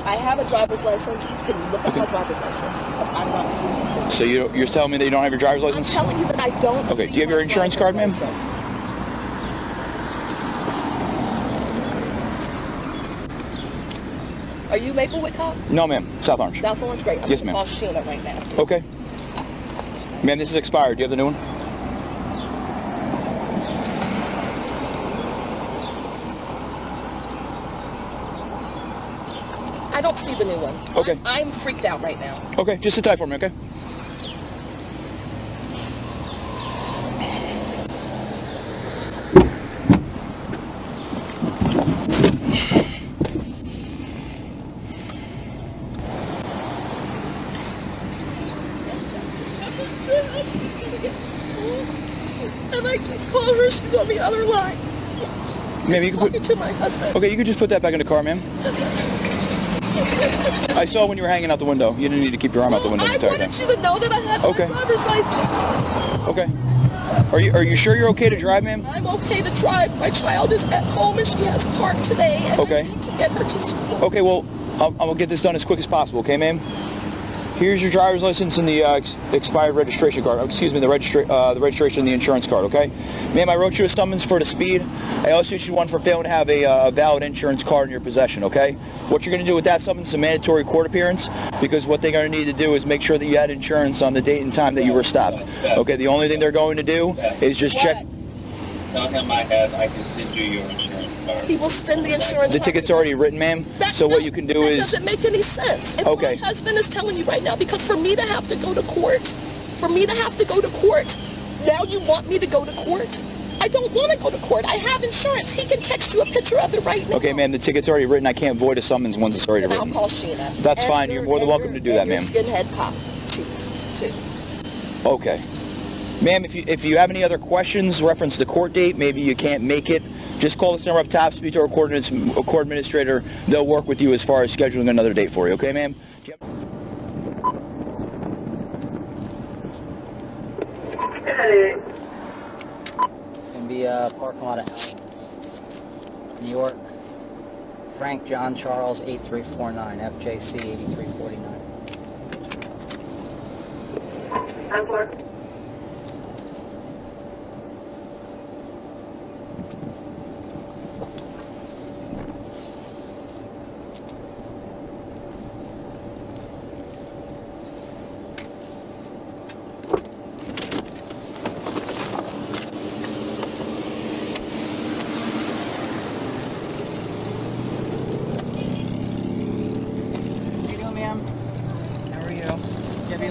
Speaker 14: I have a driver's license. You can look at my driver's license because I'm not seeing it.
Speaker 13: So you're telling me that you don't have your driver's license?
Speaker 14: I'm telling you that I don't.
Speaker 13: Okay, do you have your insurance card, ma'am?
Speaker 14: Are you Maplewood cop?
Speaker 13: No, ma'am. South Orange.
Speaker 14: South Orange, great. I'm
Speaker 13: Yes,
Speaker 14: going to
Speaker 13: ma'am.
Speaker 14: call Sheena right now. Too.
Speaker 13: Okay. Ma'am, this is expired. Do you have the new one?
Speaker 14: I don't see the new one.
Speaker 13: Okay.
Speaker 14: I'm freaked out right now.
Speaker 13: Okay, just sit tight for me, okay?
Speaker 14: And I just call her. She's on the other line.
Speaker 13: Ma'am, you can put.
Speaker 14: To my husband.
Speaker 13: Okay, you can just put that back in the car, ma'am. I saw when you were hanging out the window. You didn't need to keep your arm out the window the entire time.
Speaker 14: I wanted you to know that I had
Speaker 13: Okay.
Speaker 14: my driver's license.
Speaker 13: Okay. Are you sure you're okay to drive, ma'am?
Speaker 14: I'm okay to drive. My child is at home and she has parked today, and
Speaker 13: Okay.
Speaker 14: I need to get her to school.
Speaker 13: Okay, well, I'll get this done as quick as possible, okay, ma'am? Here's your driver's license and the expired registration card. Excuse me, the registration and the insurance card, okay? Ma'am, I wrote you a summons for the speed. I also issued one for failing to have a valid insurance card in your possession, okay? What you're going to do with that summons is a mandatory court appearance, because what they're going to need to do is make sure that you had insurance on the date and time that you were stopped. Okay, the only thing they're going to do is just check.
Speaker 10: Tell him I can send you your insurance card.
Speaker 14: He will send the insurance
Speaker 13: The
Speaker 14: card.
Speaker 13: ticket's already written, ma'am. So what you can do
Speaker 14: That
Speaker 13: is...
Speaker 14: doesn't make any sense. If
Speaker 13: Okay.
Speaker 14: my husband is telling you right now, because for me to have to go to court, now you want me to go to court? I don't want to go to court. I have insurance. He can text you a picture of it right now.
Speaker 13: Okay, ma'am, the ticket's already written. I can't void a summons once it's already
Speaker 14: And I'll
Speaker 13: written.
Speaker 14: call Sheena.
Speaker 13: That's
Speaker 14: And
Speaker 13: fine. You're more than welcome to do that,
Speaker 14: your
Speaker 13: ma'am.
Speaker 14: skinhead cop chief, too.
Speaker 13: Okay. Ma'am, if you have any other questions, reference the court date, maybe you can't make it, just call this number up top, speak to our court administrator. They'll work with you as far as scheduling another date for you, okay, ma'am?
Speaker 15: It's going to be a parking lot of houses. New York, Frank John Charles 8349, FJC 8349.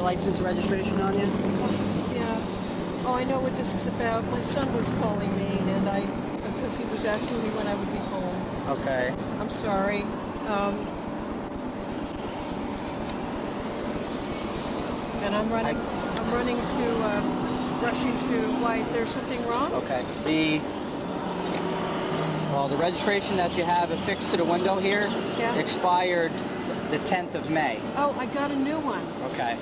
Speaker 15: License registration on you?
Speaker 16: Yeah. Oh, I know what this is about. My son was calling me, and because he was asking me when I would be home.
Speaker 15: Okay.
Speaker 16: I'm sorry. And I'm rushing to, why, is there something wrong?
Speaker 15: Okay. The registration that you have affixed to the window here expired the 10th of May.
Speaker 16: Oh, I got a new one.
Speaker 15: Okay.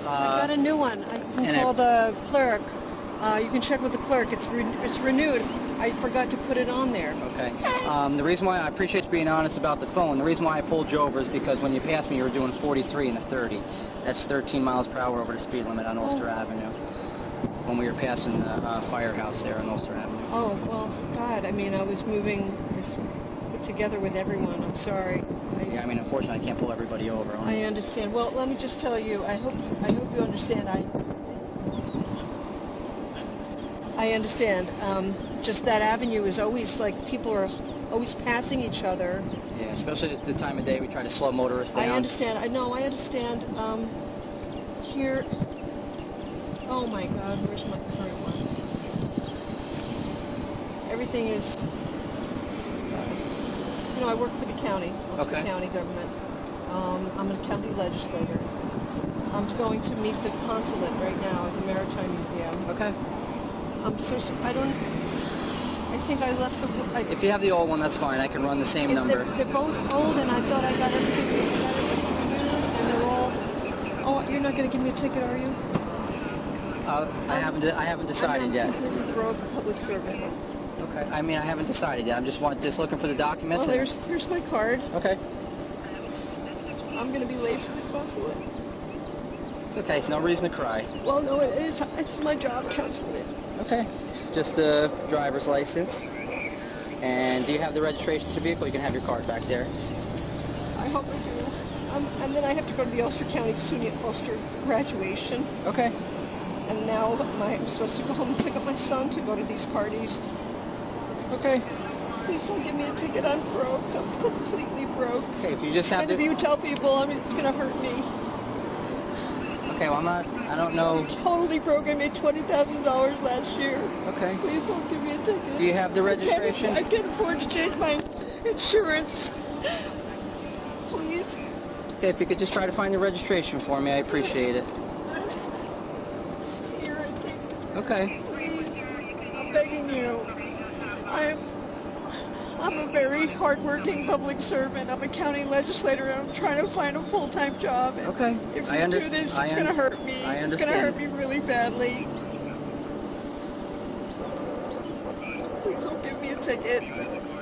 Speaker 16: I got a new one. I can call the clerk. You can check with the clerk. It's renewed. I forgot to put it on there.
Speaker 15: Okay. The reason why I appreciate you being honest about the phone. The reason why I pulled you over is because when you passed me, you were doing 43 and a 30. That's 13 miles per hour over the speed limit on Ulster Avenue. When we were passing the firehouse there on Ulster Avenue.
Speaker 16: Oh well, God. I mean, I was moving this put together with everyone. I'm sorry.
Speaker 15: Yeah, I mean, unfortunately, I can't pull everybody over.
Speaker 16: I understand. Well, let me just tell you. I hope you understand. I understand. Just that avenue is always like people are always passing each other.
Speaker 15: Yeah, especially at the time of day we try to slow motorists down.
Speaker 16: I understand. I know. I understand. Here. Oh my God, where's my current one? Everything is. You know, I work for the county, Ulster
Speaker 15: Okay.
Speaker 16: County government. I'm a county legislator. I'm going to meet the consulate right now at the Maritime Museum.
Speaker 15: Okay.
Speaker 16: I think I left the...
Speaker 15: If you have the old one, that's fine. I can run the same number.
Speaker 16: They're both old, and I thought I got everything renewed, and they're all... Oh, you're not going to give me a ticket, are you?
Speaker 15: I haven't decided yet.
Speaker 16: I'm completely broke public servant.
Speaker 15: Okay. I mean, I haven't decided yet. I'm just looking for the documents.
Speaker 16: Well, here's my card.
Speaker 15: Okay.
Speaker 16: I'm going to be late for the consulate.
Speaker 15: It's okay. It's no reason to cry.
Speaker 16: Well, no, it's my job, Councilman.
Speaker 15: Okay. Just a driver's license. And do you have the registration to the vehicle? You can have your card back there.
Speaker 16: I hope I do. And then I have to go to the Ulster County SUNY Ulster graduation.
Speaker 15: Okay.
Speaker 16: And now I'm supposed to go home and pick up my son to go to these parties.
Speaker 15: Okay.
Speaker 16: Please don't give me a ticket. I'm broke. I'm completely broke.
Speaker 15: Okay, if you just have
Speaker 16: and if you tell people, it's going to hurt me.
Speaker 15: Okay, well, I don't know.
Speaker 16: I'm totally broke. I made $20,000 last year.
Speaker 15: Okay.
Speaker 16: Please don't give me a ticket.
Speaker 15: Do you have the registration?
Speaker 16: I can't afford to change my insurance. Please.
Speaker 15: Okay, if you could just try to find the registration for me, I appreciate it.
Speaker 16: It's here, I think.
Speaker 15: Okay.
Speaker 16: Please. I'm begging you. I'm a very hardworking public servant. I'm a county legislator, and I'm trying to find a full-time job. And
Speaker 15: okay.
Speaker 16: If you do this, it's going to hurt me.
Speaker 15: I understand.
Speaker 16: It's going to hurt me really badly. Please don't give me a ticket.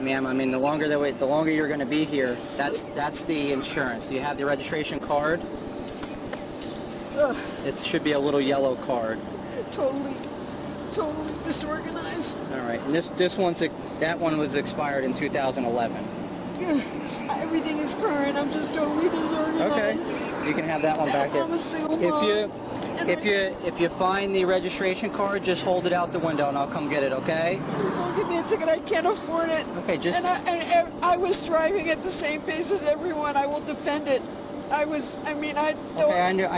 Speaker 15: Ma'am, I mean, the longer they wait, the longer you're going to be here. That's the insurance. Do you have the registration card?
Speaker 16: Ugh.
Speaker 15: It should be a little yellow card.
Speaker 16: Totally disorganized.
Speaker 15: All right, and that one was expired in 2011.
Speaker 16: Everything is current. I'm just totally disorganized.
Speaker 15: Okay, you can have that one back there.
Speaker 16: I'm a single mom.
Speaker 15: If you find the registration card, just hold it out the window and I'll come get it. Okay?
Speaker 16: Please don't give me a ticket. I can't afford it.
Speaker 15: Okay, just.
Speaker 16: And I was driving at the same pace as everyone. I will defend it. I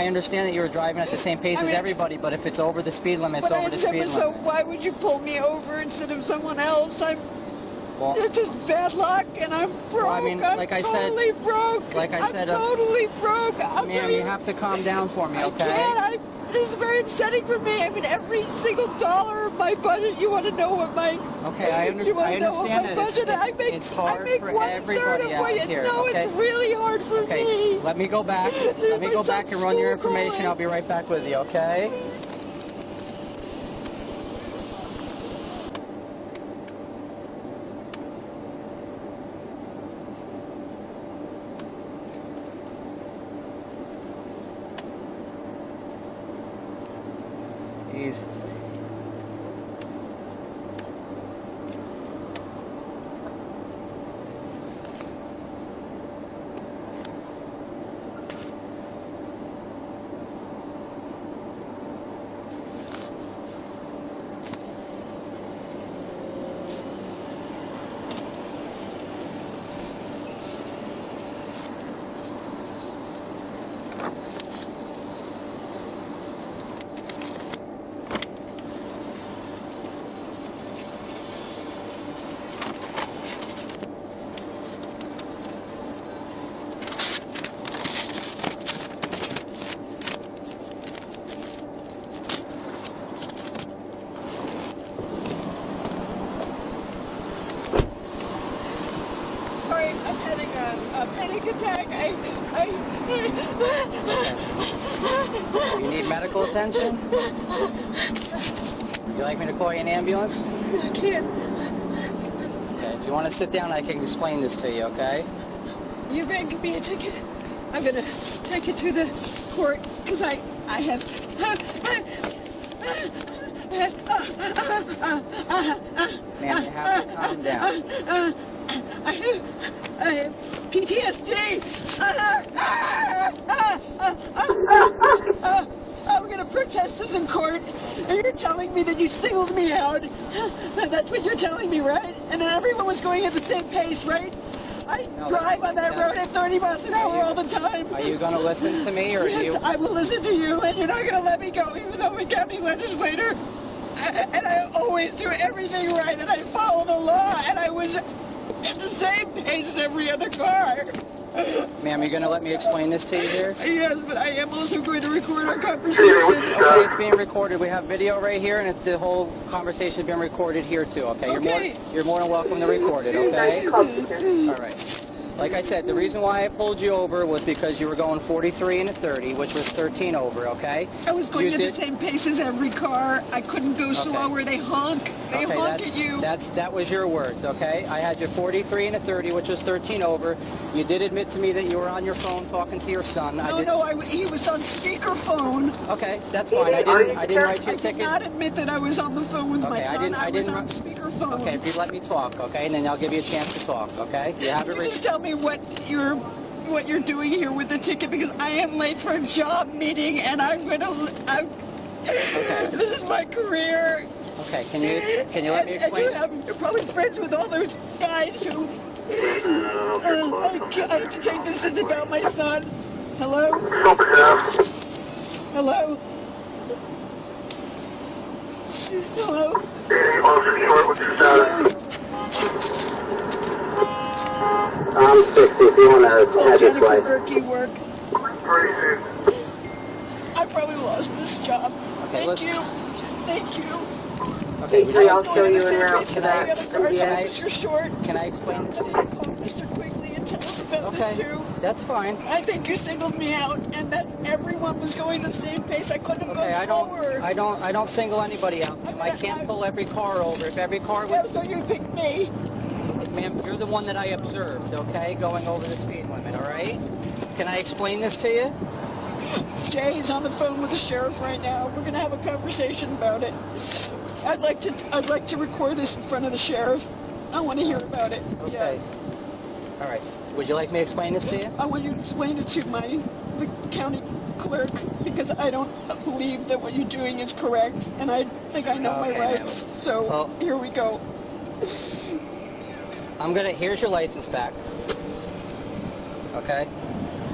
Speaker 15: understand that you were driving at the same pace as everybody, but if it's over the speed limit, it's over the speed limit.
Speaker 16: So why would you pull me over instead of someone else? It's just bad luck, and I'm broke.
Speaker 15: Well, I mean,
Speaker 16: I'm totally broke.
Speaker 15: Like I said,
Speaker 16: I'm totally broke.
Speaker 15: Ma'am, you have to calm down for me, okay?
Speaker 16: I can't. This is very upsetting for me. I mean, every single dollar of my budget, you want to know what my...
Speaker 15: Okay, I understand that it's hard for everybody out here.
Speaker 16: No,
Speaker 15: okay?
Speaker 16: It's really hard for me.
Speaker 15: Okay, let me go back. Let me go back and run your information. I'll be right back with you, okay? Jesus.
Speaker 16: Sorry, I'm having a panic attack.
Speaker 15: You need medical attention? Would you like me to call you an ambulance?
Speaker 16: I can't.
Speaker 15: Okay, if you want to sit down, I can explain this to you, okay?
Speaker 16: You better give me a ticket. I'm going to take it to the court because I have...
Speaker 15: Ma'am, you have to calm down.
Speaker 16: I have PTSD. I'm going to protest this in court, and you're telling me that you singled me out. That's what you're telling me, right? And then everyone was going at the same pace, right? I drive on that road at 30 miles an hour all the time.
Speaker 15: Are you going to listen to me, or
Speaker 16: yes, I will listen to you, and you're not going to let me go, even though I'm a county legislator. And I always do everything right, and I follow the law, and I was at the same pace as every other car.
Speaker 15: Ma'am, you're going to let me explain this to you here?
Speaker 16: Yes, but I am also going to record our conversation.
Speaker 15: Okay, it's being recorded. We have video right here, and the whole conversation is being recorded here too. Okay, you're more than welcome to record it. Okay. All right. Like I said, the reason why I pulled you over was because you were going 43 and a 30, which was 13 over. Okay.
Speaker 16: I was going at the same pace as every car. I couldn't go slower. They honk. They honk at you.
Speaker 15: That was your words. Okay. I had you 43 and a 30, which was 13 over. You did admit to me that you were on your phone talking to your son.
Speaker 16: He was on speakerphone.
Speaker 15: Okay, that's fine. I didn't write you a ticket.
Speaker 16: I did not admit that I was on the phone with my son. I was on speakerphone.
Speaker 15: Okay, if you let me talk, okay, and then I'll give you a chance to talk. Okay. You have it.
Speaker 16: Just tell me what you're doing here with the ticket, because I am late for a job meeting and this is my career.
Speaker 15: Okay, can you let me explain?
Speaker 16: You're probably friends with all those guys who I can take this is about my son. Hello? Hello? Hello? Hello?
Speaker 10: I'm 60 if you want to have this way.
Speaker 16: Work. I probably lost this job. Thank you. Thank you.
Speaker 15: Okay,
Speaker 16: I'll show you in route to that. You're short.
Speaker 15: Can I explain this to you?
Speaker 16: Call Mr. Quigley and tell him about this too.
Speaker 15: That's fine.
Speaker 16: I think you singled me out, and that everyone was going the same pace. I couldn't go slower.
Speaker 15: I don't single anybody out. I can't pull every car over. If every car was...
Speaker 16: so you picked me.
Speaker 15: Ma'am, you're the one that I observed, okay, going over the speed limit, all right? Can I explain this to you?
Speaker 16: Jay's on the phone with the sheriff right now. We're gonna have a conversation about it. I'd like to record this in front of the sheriff. I want to hear about it.
Speaker 15: Okay. All right. Would you like me to explain this to you?
Speaker 16: I want you to explain it to the county clerk, because I don't believe that what you're doing is correct, and I think I know my rights. So here we go.
Speaker 15: Here's your license back. Okay?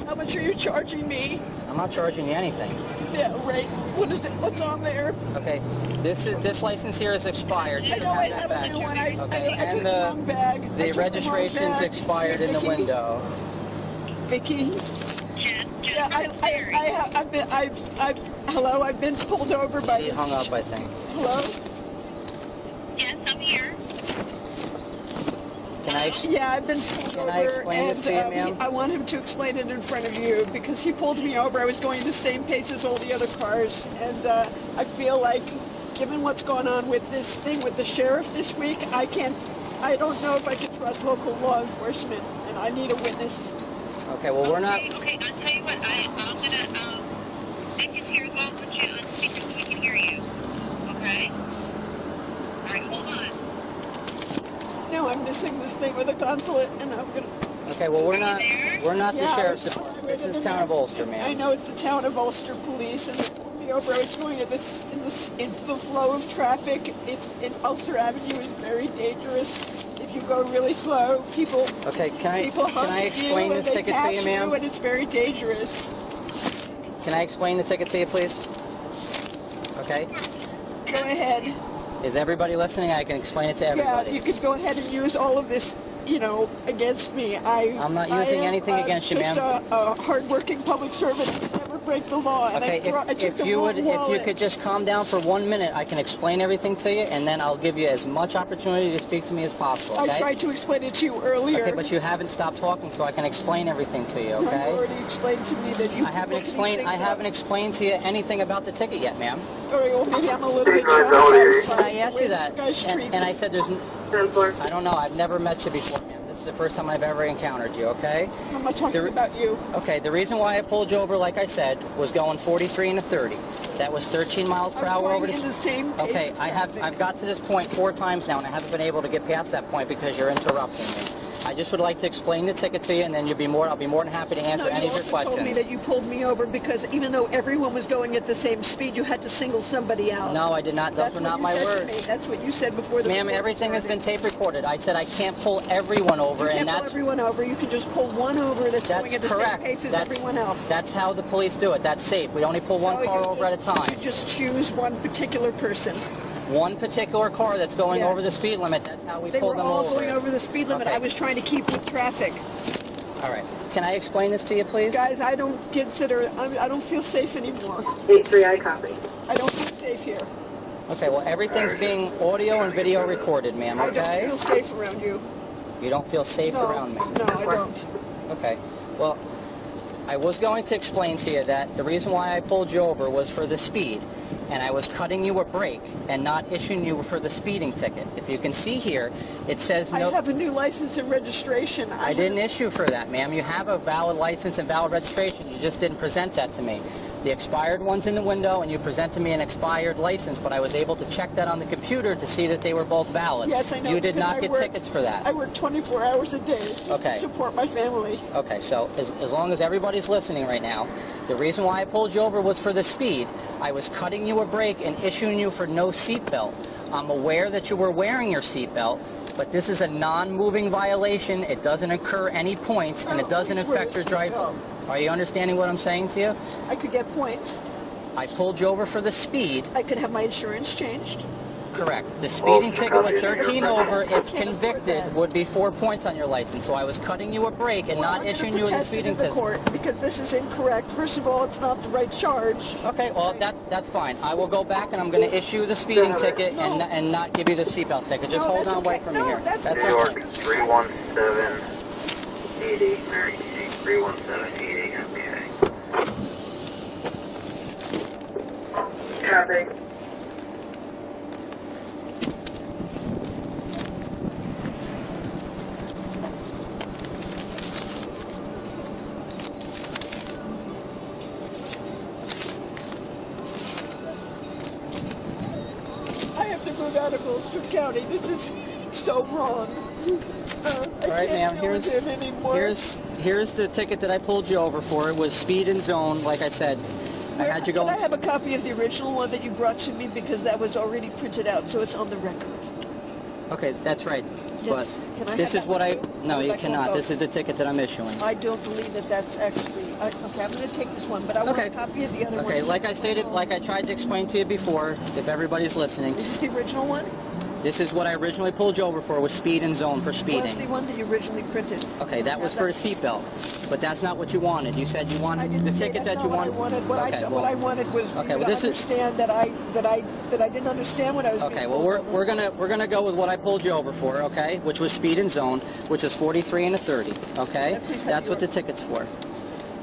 Speaker 16: How much are you charging me?
Speaker 15: I'm not charging you anything.
Speaker 16: Yeah, right. What is it? What's on there?
Speaker 15: Okay. This license here is expired. You
Speaker 16: I know I have a new one. I took the wrong bag.
Speaker 15: The registration's expired in the window.
Speaker 16: Vicky? Yeah, hello, I've been pulled over by...
Speaker 15: She hung up, I think.
Speaker 16: Hello?
Speaker 12: Yes, I'm here.
Speaker 16: I've been pulled over,
Speaker 15: I explain this to you, ma'am?
Speaker 16: I want him to explain it in front of you, because he pulled me over. I was going the same pace as all the other cars, and I feel like, given what's going on with this thing with the sheriff this week, I don't know if I can trust local law enforcement, and I need a witness.
Speaker 15: Okay, well, we're not...
Speaker 12: Okay, I'll tell you what, I'm gonna, make it here as well, put you on speaker so we can hear you, okay? All right, hold on.
Speaker 16: No, I'm missing this thing with the consulate, and I'm gonna...
Speaker 15: Okay, well, we're not the sheriff's department. This is Town of Ulster, ma'am.
Speaker 16: I know it's the Town of Ulster police, and they pulled me over. I was going in the flow of traffic. Ulster Avenue is very dangerous. If you go really slow, people...
Speaker 15: Okay, can I explain this ticket to you, ma'am?
Speaker 16: And it's very dangerous.
Speaker 15: Can I explain the ticket to you, please? Okay.
Speaker 16: Go ahead.
Speaker 15: Is everybody listening? I can explain it to everybody.
Speaker 16: Yeah, you could go ahead and use all of this, against me. I'm
Speaker 15: not using anything against you, ma'am.
Speaker 16: I'm just a hard-working public servant who never break the law. And
Speaker 15: okay, if you could just calm down for 1 minute, I can explain everything to you, and then I'll give you as much opportunity to speak to me as possible. Okay?
Speaker 16: I tried to explain it to you earlier.
Speaker 15: Okay, but you haven't stopped talking, so I can explain everything to you. Okay?
Speaker 16: You already explained to me that you.
Speaker 15: I haven't explained to you anything about the ticket yet, ma'am.
Speaker 16: All right, well, maybe I'm a little bit traumatized.
Speaker 15: I asked you that, and I said I don't know. I've never met you before, ma'am. This is the first time I've ever encountered you, okay?
Speaker 16: I'm not talking about you.
Speaker 15: Okay, the reason why I pulled you over, like I said, was going 43 and a 30. That was 13 miles per hour over the
Speaker 16: same pace.
Speaker 15: Okay, I've got to this point 4 times now, and I haven't been able to get past that point because you're interrupting me. I just would like to explain the ticket to you, and then I'll be more than happy to answer any of your questions.
Speaker 16: You told me that you pulled me over because even though everyone was going at the same speed, you had to single somebody out.
Speaker 15: No, I did not. Those were not my words.
Speaker 16: That's what you said before the
Speaker 15: Ma'am, everything has been tape recorded. I said I can't pull everyone over,
Speaker 16: and that's... You can't pull everyone over. You can just pull one over that's going at the same pace as everyone else.
Speaker 15: That's how the police do it. That's safe. We only pull one car over at a time.
Speaker 16: You just choose one particular person.
Speaker 15: one particular car that's going over the speed limit. That's how we pulled them over.
Speaker 16: They were all going over the speed limit.
Speaker 15: Okay.
Speaker 16: I was trying to keep with traffic.
Speaker 15: All right. Can I explain this to you, please?
Speaker 16: Guys, I don't consider, I don't feel safe anymore.
Speaker 17: 8-3, I copy.
Speaker 16: I don't feel safe here.
Speaker 15: Okay, well, everything's being audio and video recorded, ma'am, okay?
Speaker 16: I don't feel safe around you.
Speaker 15: You don't feel safe around me?
Speaker 16: No, I don't.
Speaker 15: Okay. Well, I was going to explain to you that the reason why I pulled you over was for the speed, and I was cutting you a break and not issuing you for the speeding ticket. If you can see here, it says no.
Speaker 16: I have a new license and registration.
Speaker 15: I didn't issue for that, ma'am. You have a valid license and valid registration. You just didn't present that to me. The expired one's in the window, and you presented me an expired license, but I was able to check that on the computer to see that they were both valid.
Speaker 16: Yes, I know.
Speaker 15: You did not get tickets for that.
Speaker 16: I work 24 hours a day to support my family.
Speaker 15: Okay, so as long as everybody's listening right now, the reason why I pulled you over was for the speed. I was cutting you a break and issuing you for no seatbelt. I'm aware that you were wearing your seatbelt, but this is a non-moving violation. It doesn't incur any points, and it doesn't affect your driving. Are you understanding what I'm saying to you?
Speaker 16: I could get points.
Speaker 15: I pulled you over for the speed.
Speaker 16: I could have my insurance changed.
Speaker 15: Correct. The speeding ticket with 13 over, if convicted, would be 4 points on your license. So I was cutting you a break and not issuing you a speeding ticket.
Speaker 16: Court because this is incorrect. First of all, it's not the right charge.
Speaker 15: Okay, well that's fine. I will go back and I'm going to issue the speeding ticket and not give you the seatbelt ticket. Just hold on, wait for me here. That's
Speaker 17: New York 31780, Mary C. 31780, MBA. Copy.
Speaker 16: I have to move out of Ulster County. This is so wrong.
Speaker 15: All right, ma'am. Here's the ticket that I pulled you over for. It was speed and zone, like I said. I had you go.
Speaker 16: Can I have a copy of the original one that you brought to me because that was already printed out, so it's on the record.
Speaker 15: Okay, that's right.
Speaker 16: Yes.
Speaker 15: But
Speaker 16: Can I
Speaker 15: this
Speaker 16: have
Speaker 15: is
Speaker 16: that
Speaker 15: what I.
Speaker 16: too?
Speaker 15: No, you
Speaker 16: Like,
Speaker 15: cannot.
Speaker 16: oh.
Speaker 15: This is the ticket that I'm issuing.
Speaker 16: I don't believe that that's actually. Okay, I'm going to take this one, but I want a copy of the other one.
Speaker 15: Okay, like I stated, like I tried to explain to you before, if everybody's listening.
Speaker 16: Is this the original one?
Speaker 15: This is what I originally pulled you over for, was speed and zone for speeding.
Speaker 16: What's the one that you originally printed?
Speaker 15: Okay, that was for a seatbelt, but that's not what you wanted. You said you wanted the ticket that you wanted.
Speaker 16: What I wanted was
Speaker 15: okay,
Speaker 16: to understand that I didn't understand what I was.
Speaker 15: Okay, well we're gonna go with what I pulled you over for, okay, which was speed and zone, which is 43 and a 30. Okay, that's what the tick's for.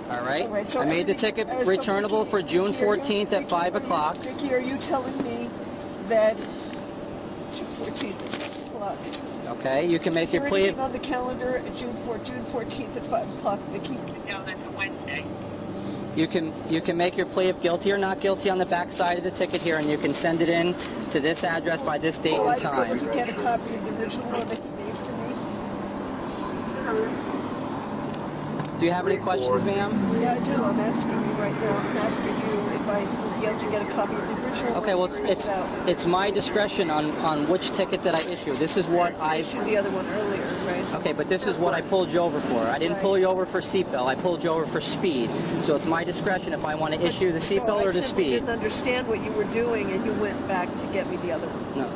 Speaker 15: All right.
Speaker 16: So
Speaker 15: I made the ticket returnable for June 14th at 5 o'clock.
Speaker 16: Vicky, are you telling me that? 14th o'clock.
Speaker 15: Okay, you can make your plea.
Speaker 16: Is there anything on the calendar June 14th at 5 o'clock, Vicky?
Speaker 12: No, that's a Wednesday.
Speaker 15: You can make your plea of guilty or not guilty on the back side of the ticket here, and you can send it in to this address by this date and time.
Speaker 16: I would get a copy of the original one that you made for me.
Speaker 15: Do you have any questions, ma'am?
Speaker 16: Yeah, I do. I'm asking you right now. I'm asking you if I would be able to get a copy of the original.
Speaker 15: Okay, well, it's my discretion on which ticket that I issue. This is what I
Speaker 16: issued the other one earlier, right?
Speaker 15: Okay, but this is what I pulled you over for. I didn't pull you over for seatbelt. I pulled you over for speed. So it's my discretion if I want to issue the seatbelt or the speed.
Speaker 16: I didn't understand what you were doing, and you went back to get me the other one.
Speaker 15: No.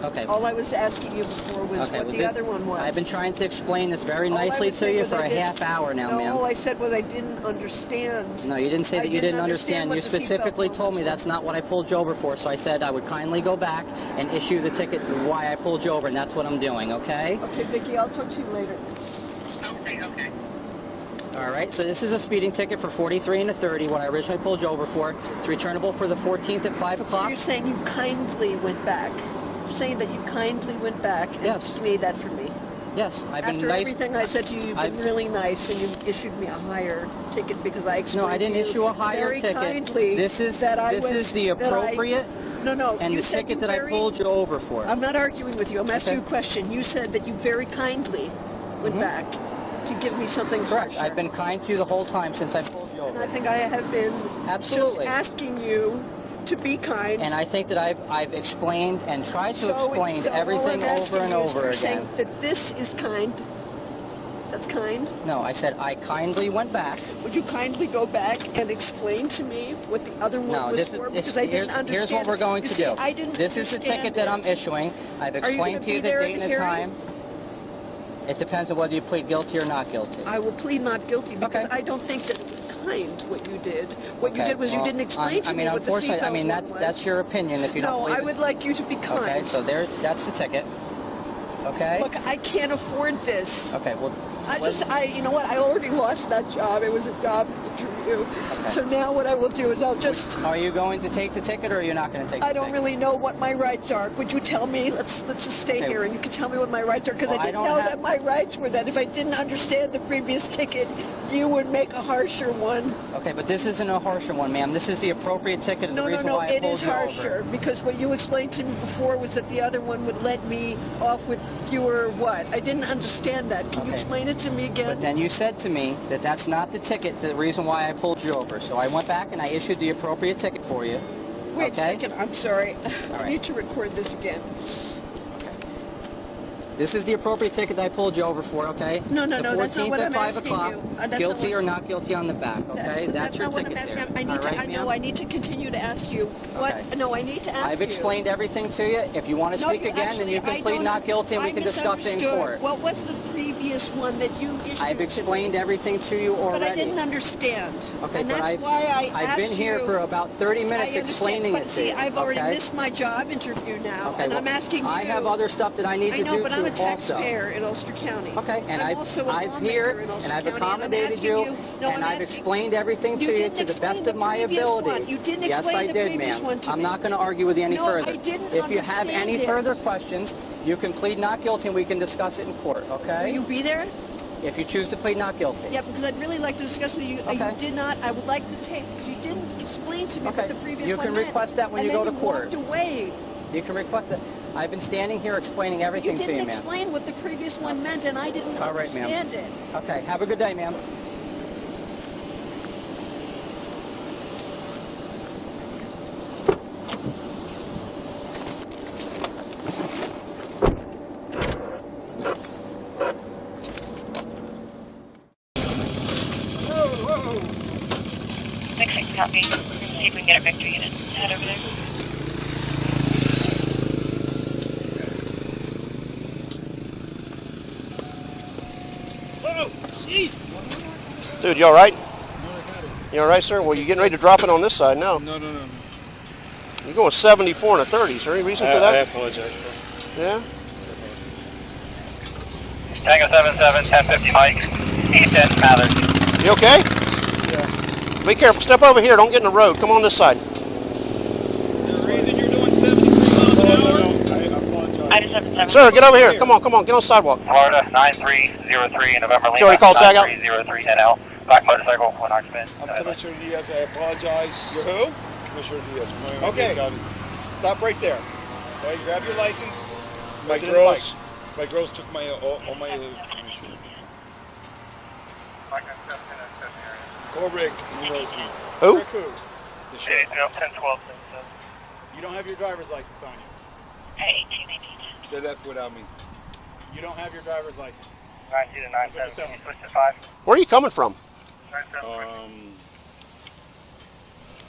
Speaker 15: Okay.
Speaker 16: All I was asking you before was what the other one was.
Speaker 15: I've been trying to explain this very nicely to you for a half hour now, ma'am.
Speaker 16: All I said was I didn't understand.
Speaker 15: No, you didn't say that you didn't understand. You specifically told me that's not what I pulled you over for, so I said I would kindly go back and issue the ticket why I pulled you over, and that's what I'm doing, okay?
Speaker 16: Okay, Vicky, I'll talk to you later.
Speaker 12: Okay.
Speaker 15: All right, so this is a speeding ticket for 43 and a 30, what I originally pulled you over for. It's returnable for the 14th at 5 o'clock.
Speaker 16: So you're saying you kindly went back? You're saying that you kindly went back and made that for me?
Speaker 15: Yes, I've been
Speaker 16: After
Speaker 15: nice.
Speaker 16: everything I said to you, you've been really nice, and you issued me a higher ticket because I explained
Speaker 15: No, I didn't
Speaker 16: to you
Speaker 15: issue a higher
Speaker 16: very
Speaker 15: ticket.
Speaker 16: kindly
Speaker 15: This is
Speaker 16: that
Speaker 15: the appropriate
Speaker 16: and
Speaker 15: the ticket that I pulled you over for.
Speaker 16: I'm not arguing with you. I'm asking you a question. You said that you very kindly went back to give me something
Speaker 15: Correct.
Speaker 16: harsher.
Speaker 15: I've been kind to you the whole time since I pulled you over.
Speaker 16: And I think I have been
Speaker 15: Absolutely.
Speaker 16: just asking you to be kind.
Speaker 15: And I think that I've explained and tried to explain
Speaker 16: so
Speaker 15: everything
Speaker 16: all I'm
Speaker 15: over and
Speaker 16: asking you is
Speaker 15: over
Speaker 16: you're
Speaker 15: again.
Speaker 16: saying that this is kind. That's kind.
Speaker 15: No, I said I kindly went back.
Speaker 16: Would you kindly go back and explain to me what the other one
Speaker 15: No,
Speaker 16: was
Speaker 15: this
Speaker 16: for?
Speaker 15: is
Speaker 16: Because I didn't understand.
Speaker 15: here's what we're going to do.
Speaker 16: I didn't
Speaker 15: This is the ticket that I'm issuing. I've
Speaker 16: Are you
Speaker 15: explained
Speaker 16: gonna
Speaker 15: to you
Speaker 16: be
Speaker 15: the
Speaker 16: there at
Speaker 15: date and
Speaker 16: the
Speaker 15: the
Speaker 16: hearing?
Speaker 15: time. It depends on whether you plead guilty or not guilty.
Speaker 16: I will plead not guilty because I don't think that it was kind what you did. What you
Speaker 15: Okay,
Speaker 16: did was you
Speaker 15: well,
Speaker 16: didn't explain to
Speaker 15: I
Speaker 16: me
Speaker 15: mean,
Speaker 16: what the
Speaker 15: unfortunately, I
Speaker 16: seatbelt
Speaker 15: mean,
Speaker 16: one was.
Speaker 15: that's your opinion. If you don't
Speaker 16: No,
Speaker 15: believe
Speaker 16: I
Speaker 15: it.
Speaker 16: would like you to be kind.
Speaker 15: Okay, so that's the ticket. Okay.
Speaker 16: Look, I can't afford this.
Speaker 15: Okay, well.
Speaker 16: You know what? I already lost that job. It was a job interview.
Speaker 15: Okay.
Speaker 16: So now what I will do is I'll just.
Speaker 15: Are you going to take the ticket or are you not going to take the
Speaker 16: I
Speaker 15: ticket?
Speaker 16: don't really know what my rights are. Would you tell me? Let's just stay
Speaker 15: Okay.
Speaker 16: here and you can tell me what my rights are because
Speaker 15: Well,
Speaker 16: I
Speaker 15: I
Speaker 16: didn't
Speaker 15: don't
Speaker 16: know
Speaker 15: have-
Speaker 16: that my rights were that if I didn't understand the previous ticket, you would make a harsher one.
Speaker 15: Okay, but this isn't a harsher one, ma'am. This is the appropriate ticket. And
Speaker 16: No,
Speaker 15: the
Speaker 16: no,
Speaker 15: reason
Speaker 16: no,
Speaker 15: why I
Speaker 16: it
Speaker 15: pulled
Speaker 16: is
Speaker 15: you over.
Speaker 16: harsher because what you explained to me before was that the other one would let me off with fewer what? I didn't understand that. Can you
Speaker 15: Okay.
Speaker 16: explain it to me again?
Speaker 15: But then you said to me that that's not the ticket, the reason why I pulled you over. So I went back and I issued the appropriate ticket for you.
Speaker 16: Wait
Speaker 15: okay?
Speaker 16: a second, I'm sorry.
Speaker 15: All
Speaker 16: I
Speaker 15: right.
Speaker 16: need to record this again.
Speaker 15: This is the appropriate ticket that I pulled you over for, okay?
Speaker 16: No,
Speaker 15: the
Speaker 16: that's not
Speaker 15: 14th
Speaker 16: what
Speaker 15: at
Speaker 16: I'm
Speaker 15: 5
Speaker 16: asking
Speaker 15: o'clock,
Speaker 16: you. That's
Speaker 15: guilty
Speaker 16: not
Speaker 15: or not guilty on the back, okay? That's your
Speaker 16: not what
Speaker 15: ticket
Speaker 16: I'm asking.
Speaker 15: there.
Speaker 16: I need
Speaker 15: All
Speaker 16: to.
Speaker 15: right,
Speaker 16: I know.
Speaker 15: ma'am?
Speaker 16: I need to continue to ask you. What?
Speaker 15: Okay.
Speaker 16: No, I need to ask you.
Speaker 15: I've explained everything to you. If you want to
Speaker 16: No,
Speaker 15: speak
Speaker 16: you
Speaker 15: again,
Speaker 16: actually,
Speaker 15: then you
Speaker 16: I
Speaker 15: can plead
Speaker 16: don't-
Speaker 15: not guilty and we
Speaker 16: I
Speaker 15: can discuss it in
Speaker 16: misunderstood.
Speaker 15: court.
Speaker 16: What was the previous one that you issued?
Speaker 15: I've explained everything to you already.
Speaker 16: But I didn't understand.
Speaker 15: Okay,
Speaker 16: and
Speaker 15: but
Speaker 16: that's why I
Speaker 15: I've
Speaker 16: asked
Speaker 15: been here
Speaker 16: you.
Speaker 15: for about 30 minutes
Speaker 16: I understand,
Speaker 15: explaining
Speaker 16: but
Speaker 15: it to
Speaker 16: see,
Speaker 15: you.
Speaker 16: I've already
Speaker 15: okay?
Speaker 16: missed my job interview now,
Speaker 15: Okay,
Speaker 16: and
Speaker 15: well,
Speaker 16: I'm asking you.
Speaker 15: I have other stuff that I need
Speaker 16: I
Speaker 15: to
Speaker 16: know,
Speaker 15: do
Speaker 16: but
Speaker 15: too
Speaker 16: I'm a
Speaker 15: also.
Speaker 16: taxpayer in Ulster County.
Speaker 15: Okay, and
Speaker 16: I'm also a
Speaker 15: I've
Speaker 16: lawmaker
Speaker 15: here
Speaker 16: in Ulster
Speaker 15: and I've
Speaker 16: County,
Speaker 15: accommodated
Speaker 16: asking
Speaker 15: you,
Speaker 16: No,
Speaker 15: and
Speaker 16: I'm
Speaker 15: I've
Speaker 16: asking-
Speaker 15: explained everything to you
Speaker 16: didn't
Speaker 15: to the
Speaker 16: explain
Speaker 15: best of my
Speaker 16: previous
Speaker 15: ability.
Speaker 16: one. You didn't
Speaker 15: yes,
Speaker 16: explain
Speaker 15: I
Speaker 16: the
Speaker 15: did,
Speaker 16: previous
Speaker 15: ma'am.
Speaker 16: one to
Speaker 15: I'm
Speaker 16: me.
Speaker 15: not going to argue with you any
Speaker 16: No,
Speaker 15: further.
Speaker 16: I didn't
Speaker 15: If you have
Speaker 16: understand
Speaker 15: any
Speaker 16: it.
Speaker 15: further questions, you can plead not guilty and we can discuss it in court. Okay?
Speaker 16: Will you be there?
Speaker 15: If you choose to plead not guilty.
Speaker 16: Yeah, because I'd really like to discuss with you.
Speaker 15: Okay.
Speaker 16: You did not. I would like the tape because you didn't explain to me what the previous
Speaker 15: You
Speaker 16: one
Speaker 15: can
Speaker 16: meant.
Speaker 15: request that when
Speaker 16: and
Speaker 15: you go
Speaker 16: then
Speaker 15: to court.
Speaker 16: Walked away.
Speaker 15: You can request it. I've been standing here explaining
Speaker 16: You
Speaker 15: everything to
Speaker 16: didn't
Speaker 15: you, ma'am.
Speaker 16: explain what the previous one meant, and I didn't
Speaker 15: All right, ma'am.
Speaker 16: understand it.
Speaker 15: Okay, have a good day, ma'am.
Speaker 18: Next copy. We're going to see if we can get a Victor unit. Head over there.
Speaker 11: Oh, jeez.
Speaker 19: Dude, you all right? You all right, sir? Well, you're getting ready to drop it on this side now.
Speaker 20: No.
Speaker 19: You're going 74 and a 30. Is there any reason for that?
Speaker 20: I apologize.
Speaker 19: Yeah?
Speaker 4: Tango 77, 1050 Mike, 810 Mathers.
Speaker 19: You okay? Yeah. Be careful. Step over here. Don't get in the road. Come on this side.
Speaker 11: The reason you're doing 73 miles an hour?
Speaker 18: I just have
Speaker 19: Sir, get over here. Come on. Get on the sidewalk.
Speaker 4: Florida 9303, November
Speaker 19: Did you already call tag out?
Speaker 4: 9303 NL. Black motorcycle, one occupant.
Speaker 20: I'm Commissioner Diaz. I apologize.
Speaker 3: You're who?
Speaker 20: Commissioner Diaz.
Speaker 3: Okay. Stop right there. Okay, grab your license.
Speaker 20: My
Speaker 3: What's in the
Speaker 20: girls took my all my information. Kubrick, he knows me.
Speaker 19: Who?
Speaker 20: The sheriff.
Speaker 4: 1012.
Speaker 3: You don't have your driver's license on you.
Speaker 18: Hey, 1818.
Speaker 20: They left without me.
Speaker 3: You don't have your driver's license.
Speaker 4: 92 to 97, you switched to 5.
Speaker 19: Where are you coming from?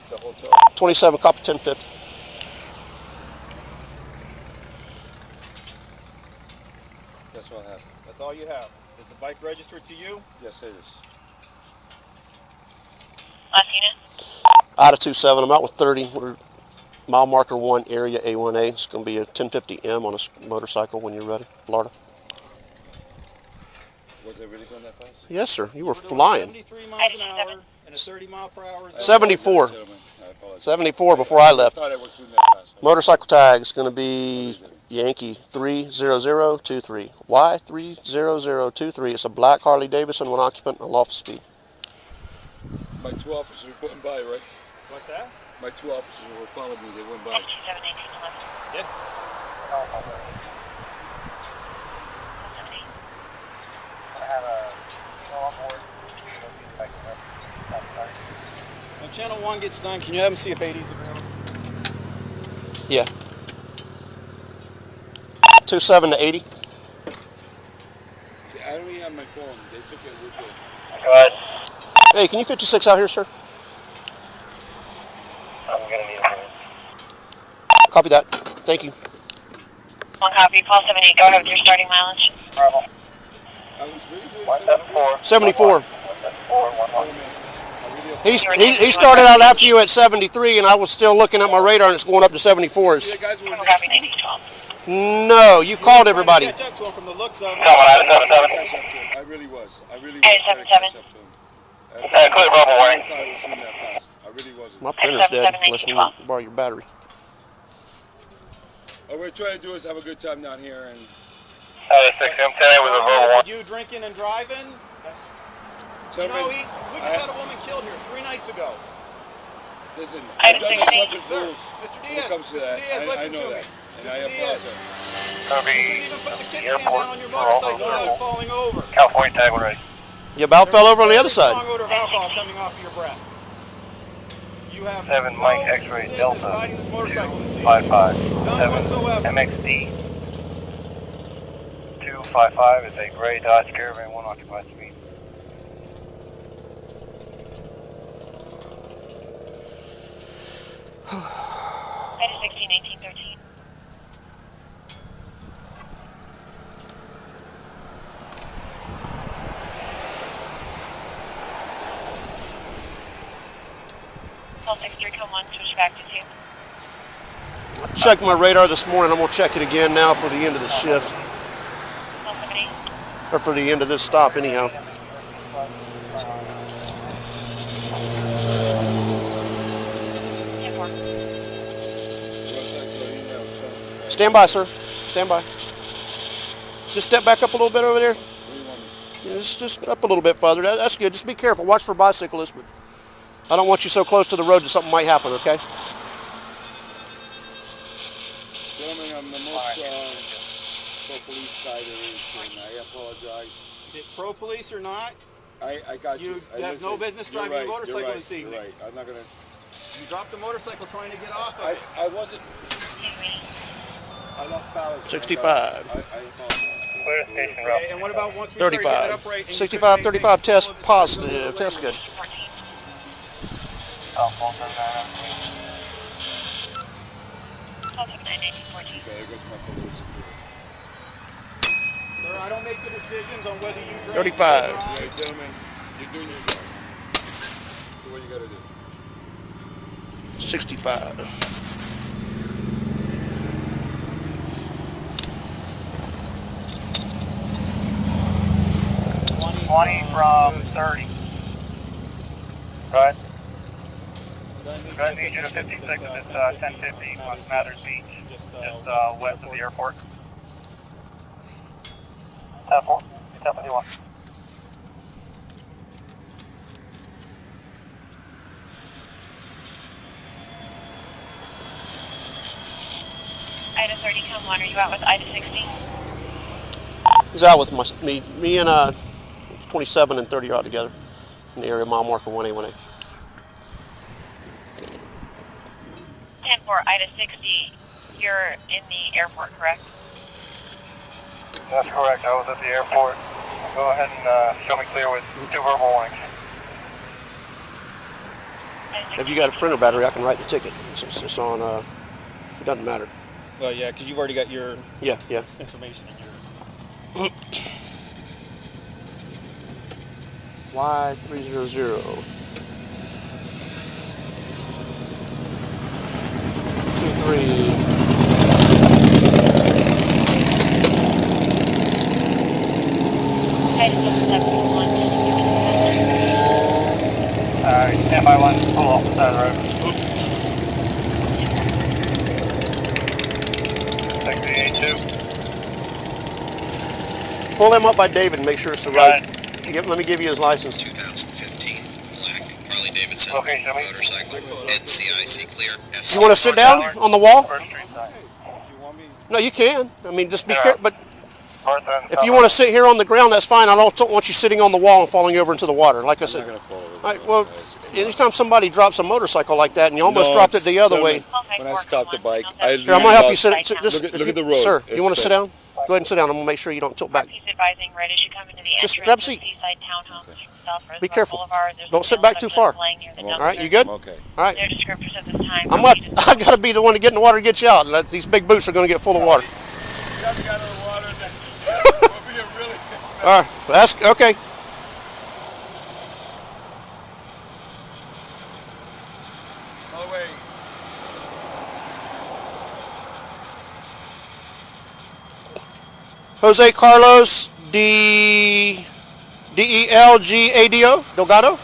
Speaker 20: The hotel.
Speaker 19: 27, copy 1050.
Speaker 20: That's what happened.
Speaker 3: That's all you have. Is the bike registered to you?
Speaker 20: Yes, it is.
Speaker 18: Last unit.
Speaker 19: Out of 27. I'm out with 30. We're mile marker 1, area A1A. It's going to be a 1050M on a motorcycle when you're ready. Florida.
Speaker 20: Was it really going that fast?
Speaker 19: Yes, sir. You were flying.
Speaker 3: 73 miles an hour and a 30 mile per hour zone.
Speaker 19: 74. 74 before I left.
Speaker 20: I thought it was doing that fast.
Speaker 19: Motorcycle tag is going to be Yankee 30023. Y30023. It's a black Harley Davidson, one occupant, and a lawful speed.
Speaker 20: My 2 officers went by, right?
Speaker 3: What's that?
Speaker 20: My 2 officers were following me. They went by.
Speaker 3: Yeah. When channel 1 gets done, can you have them see if 80's available?
Speaker 19: Yeah. 27 to 80.
Speaker 20: I don't even have my phone. They took it with them.
Speaker 6: Go ahead.
Speaker 19: Hey, can you 56 out here, sir?
Speaker 6: I'm gonna need a minute.
Speaker 19: Copy that. Thank you.
Speaker 18: One copy, call 78. Go ahead with your starting mileage.
Speaker 6: Bravo. 174.
Speaker 19: 74. He started out after you at 73, and I was still looking at my radar, and it's going up to 74s. No, you called everybody.
Speaker 20: I really was. I really was.
Speaker 18: 877.
Speaker 6: Clear Bravo warning.
Speaker 20: I really wasn't.
Speaker 19: My printer's dead, unless you want to borrow your battery.
Speaker 20: All we're trying to do is have a good time down here, and
Speaker 6: 6 I'm 10 with a verbal warning.
Speaker 11: You drinking and driving? You know, we just had a woman killed here 3 nights ago.
Speaker 20: Listen, I've done the toughest rules when it comes to that. I know that, and I apologize.
Speaker 6: Airport, falling over. California tag one ready.
Speaker 19: You about fell over on the other side.
Speaker 11: Strong odor of alcohol coming off of your breath. You have
Speaker 6: 7 Mike X-ray Delta 255 7 MXD 255 is a gray Dodge Caravan 1 occupied speed.
Speaker 18: That is 16, 18, 13. Call 63, come 1, switch back to 2.
Speaker 19: I checked my radar this morning. I'm going to check it again now for the end of the shift.
Speaker 18: Call 78.
Speaker 19: Or for the end of this stop, anyhow. Stand by, sir. Stand by. Just step back up a little bit over there. Just up a little bit further. That's good. Just be careful. Watch for bicyclists. But I don't want you so close to the road that something might happen, okay?
Speaker 20: Gentlemen, I'm the most pro-police guy there is, and I apologize.
Speaker 11: Pro-police or not?
Speaker 20: I got you.
Speaker 11: You have no business driving a motorcycle this evening.
Speaker 20: You're right. I'm not going to...
Speaker 11: You dropped the motorcycle trying to get off of it.
Speaker 20: I wasn't... I lost balance.
Speaker 19: 65.
Speaker 20: I apologize.
Speaker 6: Clear station route.
Speaker 11: And what about once we start to get
Speaker 19: 35.
Speaker 11: upright?
Speaker 19: 65, 35, test positive. Test good.
Speaker 18: Call 79, 18, 14.
Speaker 20: Okay, there goes my police.
Speaker 11: Sir, I don't make the decisions on whether you drink.
Speaker 19: 35.
Speaker 20: Yeah, gentlemen, you're doing your job. Do what you got to do.
Speaker 19: 65.
Speaker 6: 20 from 30. Go ahead. I need you to 56. It's 1050 West Mathers Beach, just west of the airport. 10-4. 1051.
Speaker 18: Ida 30, come 1. Are you out with Ida 60?
Speaker 19: He's out with me and 27 and 30 are out together in the area mile marker 1A, 1A.
Speaker 18: 10-4, Ida 60. You're in the airport, correct?
Speaker 6: That's correct. I was at the airport. Go ahead and show me clear with 2 verbal warnings.
Speaker 19: If you got a printer battery, I can write the ticket. It's on, it doesn't matter.
Speaker 11: Well, yeah, because you've already got your
Speaker 19: information
Speaker 11: in yours.
Speaker 19: Y300. 23.
Speaker 6: Alright, stand by 1, pull off the side of the road. 68-2.
Speaker 19: Pull him up by David and make sure it's the right. Let me give you his license.
Speaker 21: 2015 black Harley Davidson motorcycle. NCIC clear.
Speaker 19: You want to sit down on the wall? No, you can. I mean, just be careful. But if you want to sit here on the ground, that's fine. I don't want you sitting on the wall and falling over into the water. Like I said, well, anytime somebody drops a motorcycle like that, and you almost dropped it the other way.
Speaker 20: When I stopped the bike,
Speaker 19: Here, I'm gonna help you sit.
Speaker 20: Look at the road.
Speaker 19: Sir, you want to sit down? Go ahead and sit down. I'm going to make sure you don't tilt back.
Speaker 18: He's advising right as you come into the
Speaker 19: Just
Speaker 18: entrance
Speaker 19: grab a seat.
Speaker 18: Seaside Townhomes from South Reservoir
Speaker 19: Be careful.
Speaker 18: Boulevard.
Speaker 19: Don't sit back too far. All right, you good?
Speaker 20: Okay.
Speaker 19: All right.
Speaker 18: No descriptors at this time.
Speaker 19: I got to be the one to get in the water and get you out. These big boots are going to get full of water. All right, that's okay. Jose Carlos Delgado. Delgado?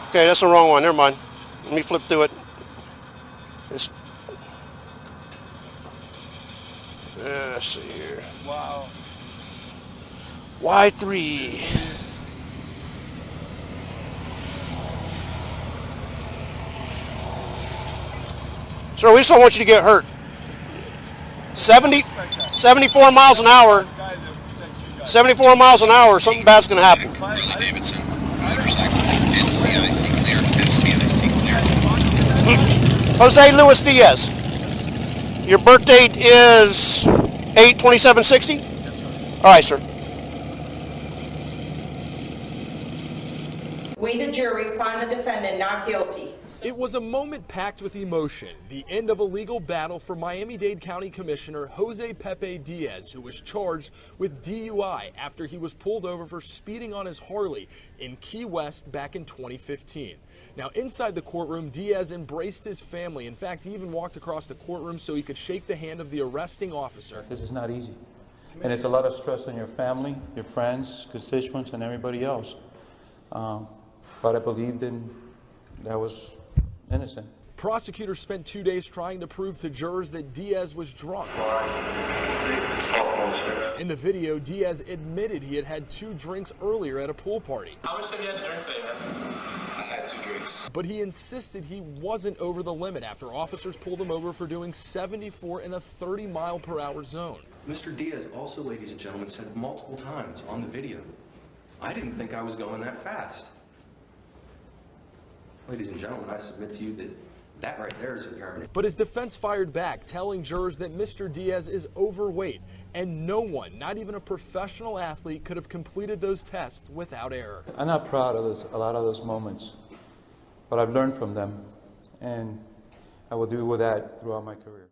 Speaker 19: Okay, that's the wrong one. Never mind. Let me flip through it. Let's see here.
Speaker 20: Wow.
Speaker 19: Y3. Sir, we just don't want you to get hurt. 74 miles an hour. 74 miles an hour, something bad's going to happen.
Speaker 21: Harley Davidson, motorcycle, NCIC clear, FCIC clear.
Speaker 19: Jose Luis Diaz. Your birth date is 8/27/60? Yes, sir. All right, sir.
Speaker 2: We, the jury, find the defendant not guilty.
Speaker 22: It was a moment packed with emotion, the end of a legal battle for Miami-Dade County Commissioner Jose Pepe Diaz, who was charged with DUI after he was pulled over for speeding on his Harley in Key West back in 2015. Now, inside the courtroom, Diaz embraced his family. In fact, he even walked across the courtroom so he could shake the hand of the arresting officer.
Speaker 23: This is not easy, and it's a lot of stress on your family, your friends, constituents, and everybody else. But I believed that was innocent.
Speaker 22: Prosecutors spent 2 days trying to prove to jurors that Diaz was drunk. In the video, Diaz admitted he had had 2 drinks earlier at a pool party.
Speaker 24: How much have you had to drink today, man? I had 2 drinks.
Speaker 22: But he insisted he wasn't over the limit after officers pulled him over for doing 74 in a 30-mile-per-hour zone.
Speaker 25: Mr. Diaz also, ladies and gentlemen, said multiple times on the video, I didn't think I was going that fast. Ladies and gentlemen, I submit to you that right there is impairment.
Speaker 22: But his defense fired back, telling jurors that Mr. Diaz is overweight, and no one, not even a professional athlete, could have completed those tests without error.
Speaker 23: I'm not proud of a lot of those moments, but I've learned from them, and I will do with that throughout my career.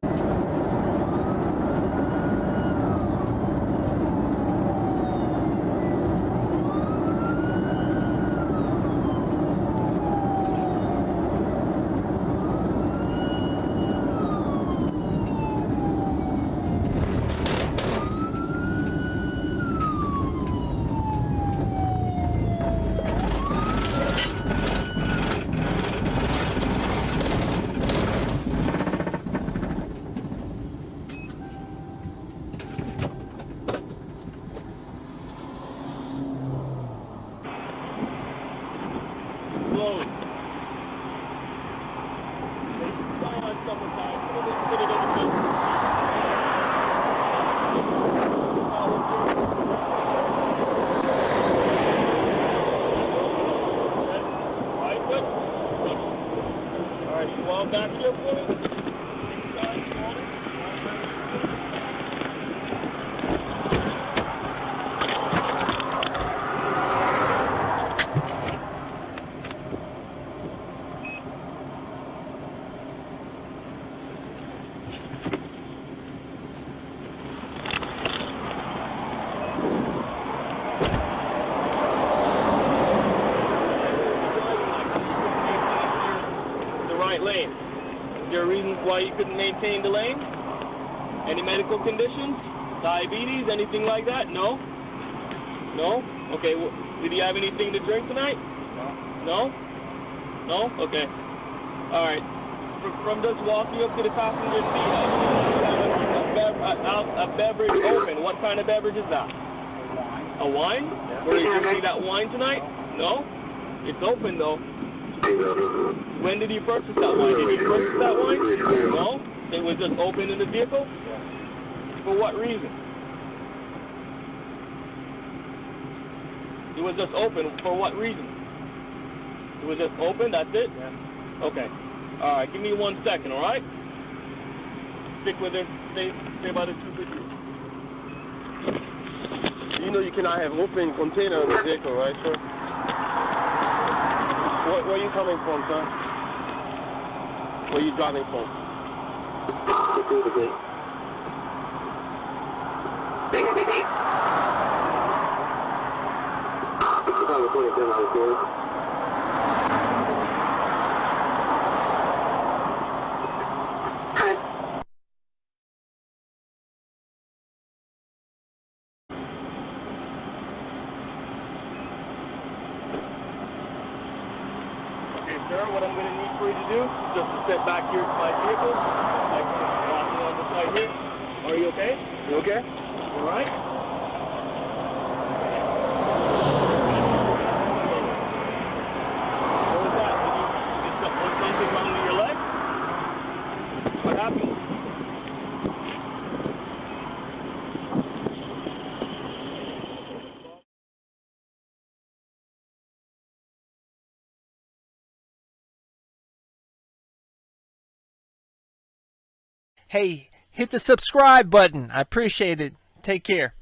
Speaker 24: Lane. Is there a reason why you couldn't maintain the lane? Any medical conditions? Diabetes? Anything like that? No? No? Okay, well, did you have anything to drink tonight? No. No? No? Okay. Alright. From just walking up to the passenger seat, a beverage open. What kind of beverage is that? A wine. A wine? Yeah. Were you drinking that wine tonight? No? It's open though. When did you purchase that wine? Did you purchase that wine? No? It was just open in the vehicle? Yeah. For what reason? It was just open. For what reason? It was just open? That's it? Yeah. Okay. Alright, give me 1 second, alright? Stick with it. Stay by the 250. You know you cannot have open container in the vehicle, right, sir? Where are you coming from, sir? Where are you driving from? Sir, what I'm going to need for you to do is just to step back here to my vehicle. Like walking on the side here. Are you okay? You okay? All right? What was that? Was something wrong with your leg? What happened?
Speaker 1: Hey, hit the subscribe button. I appreciate it. Take care.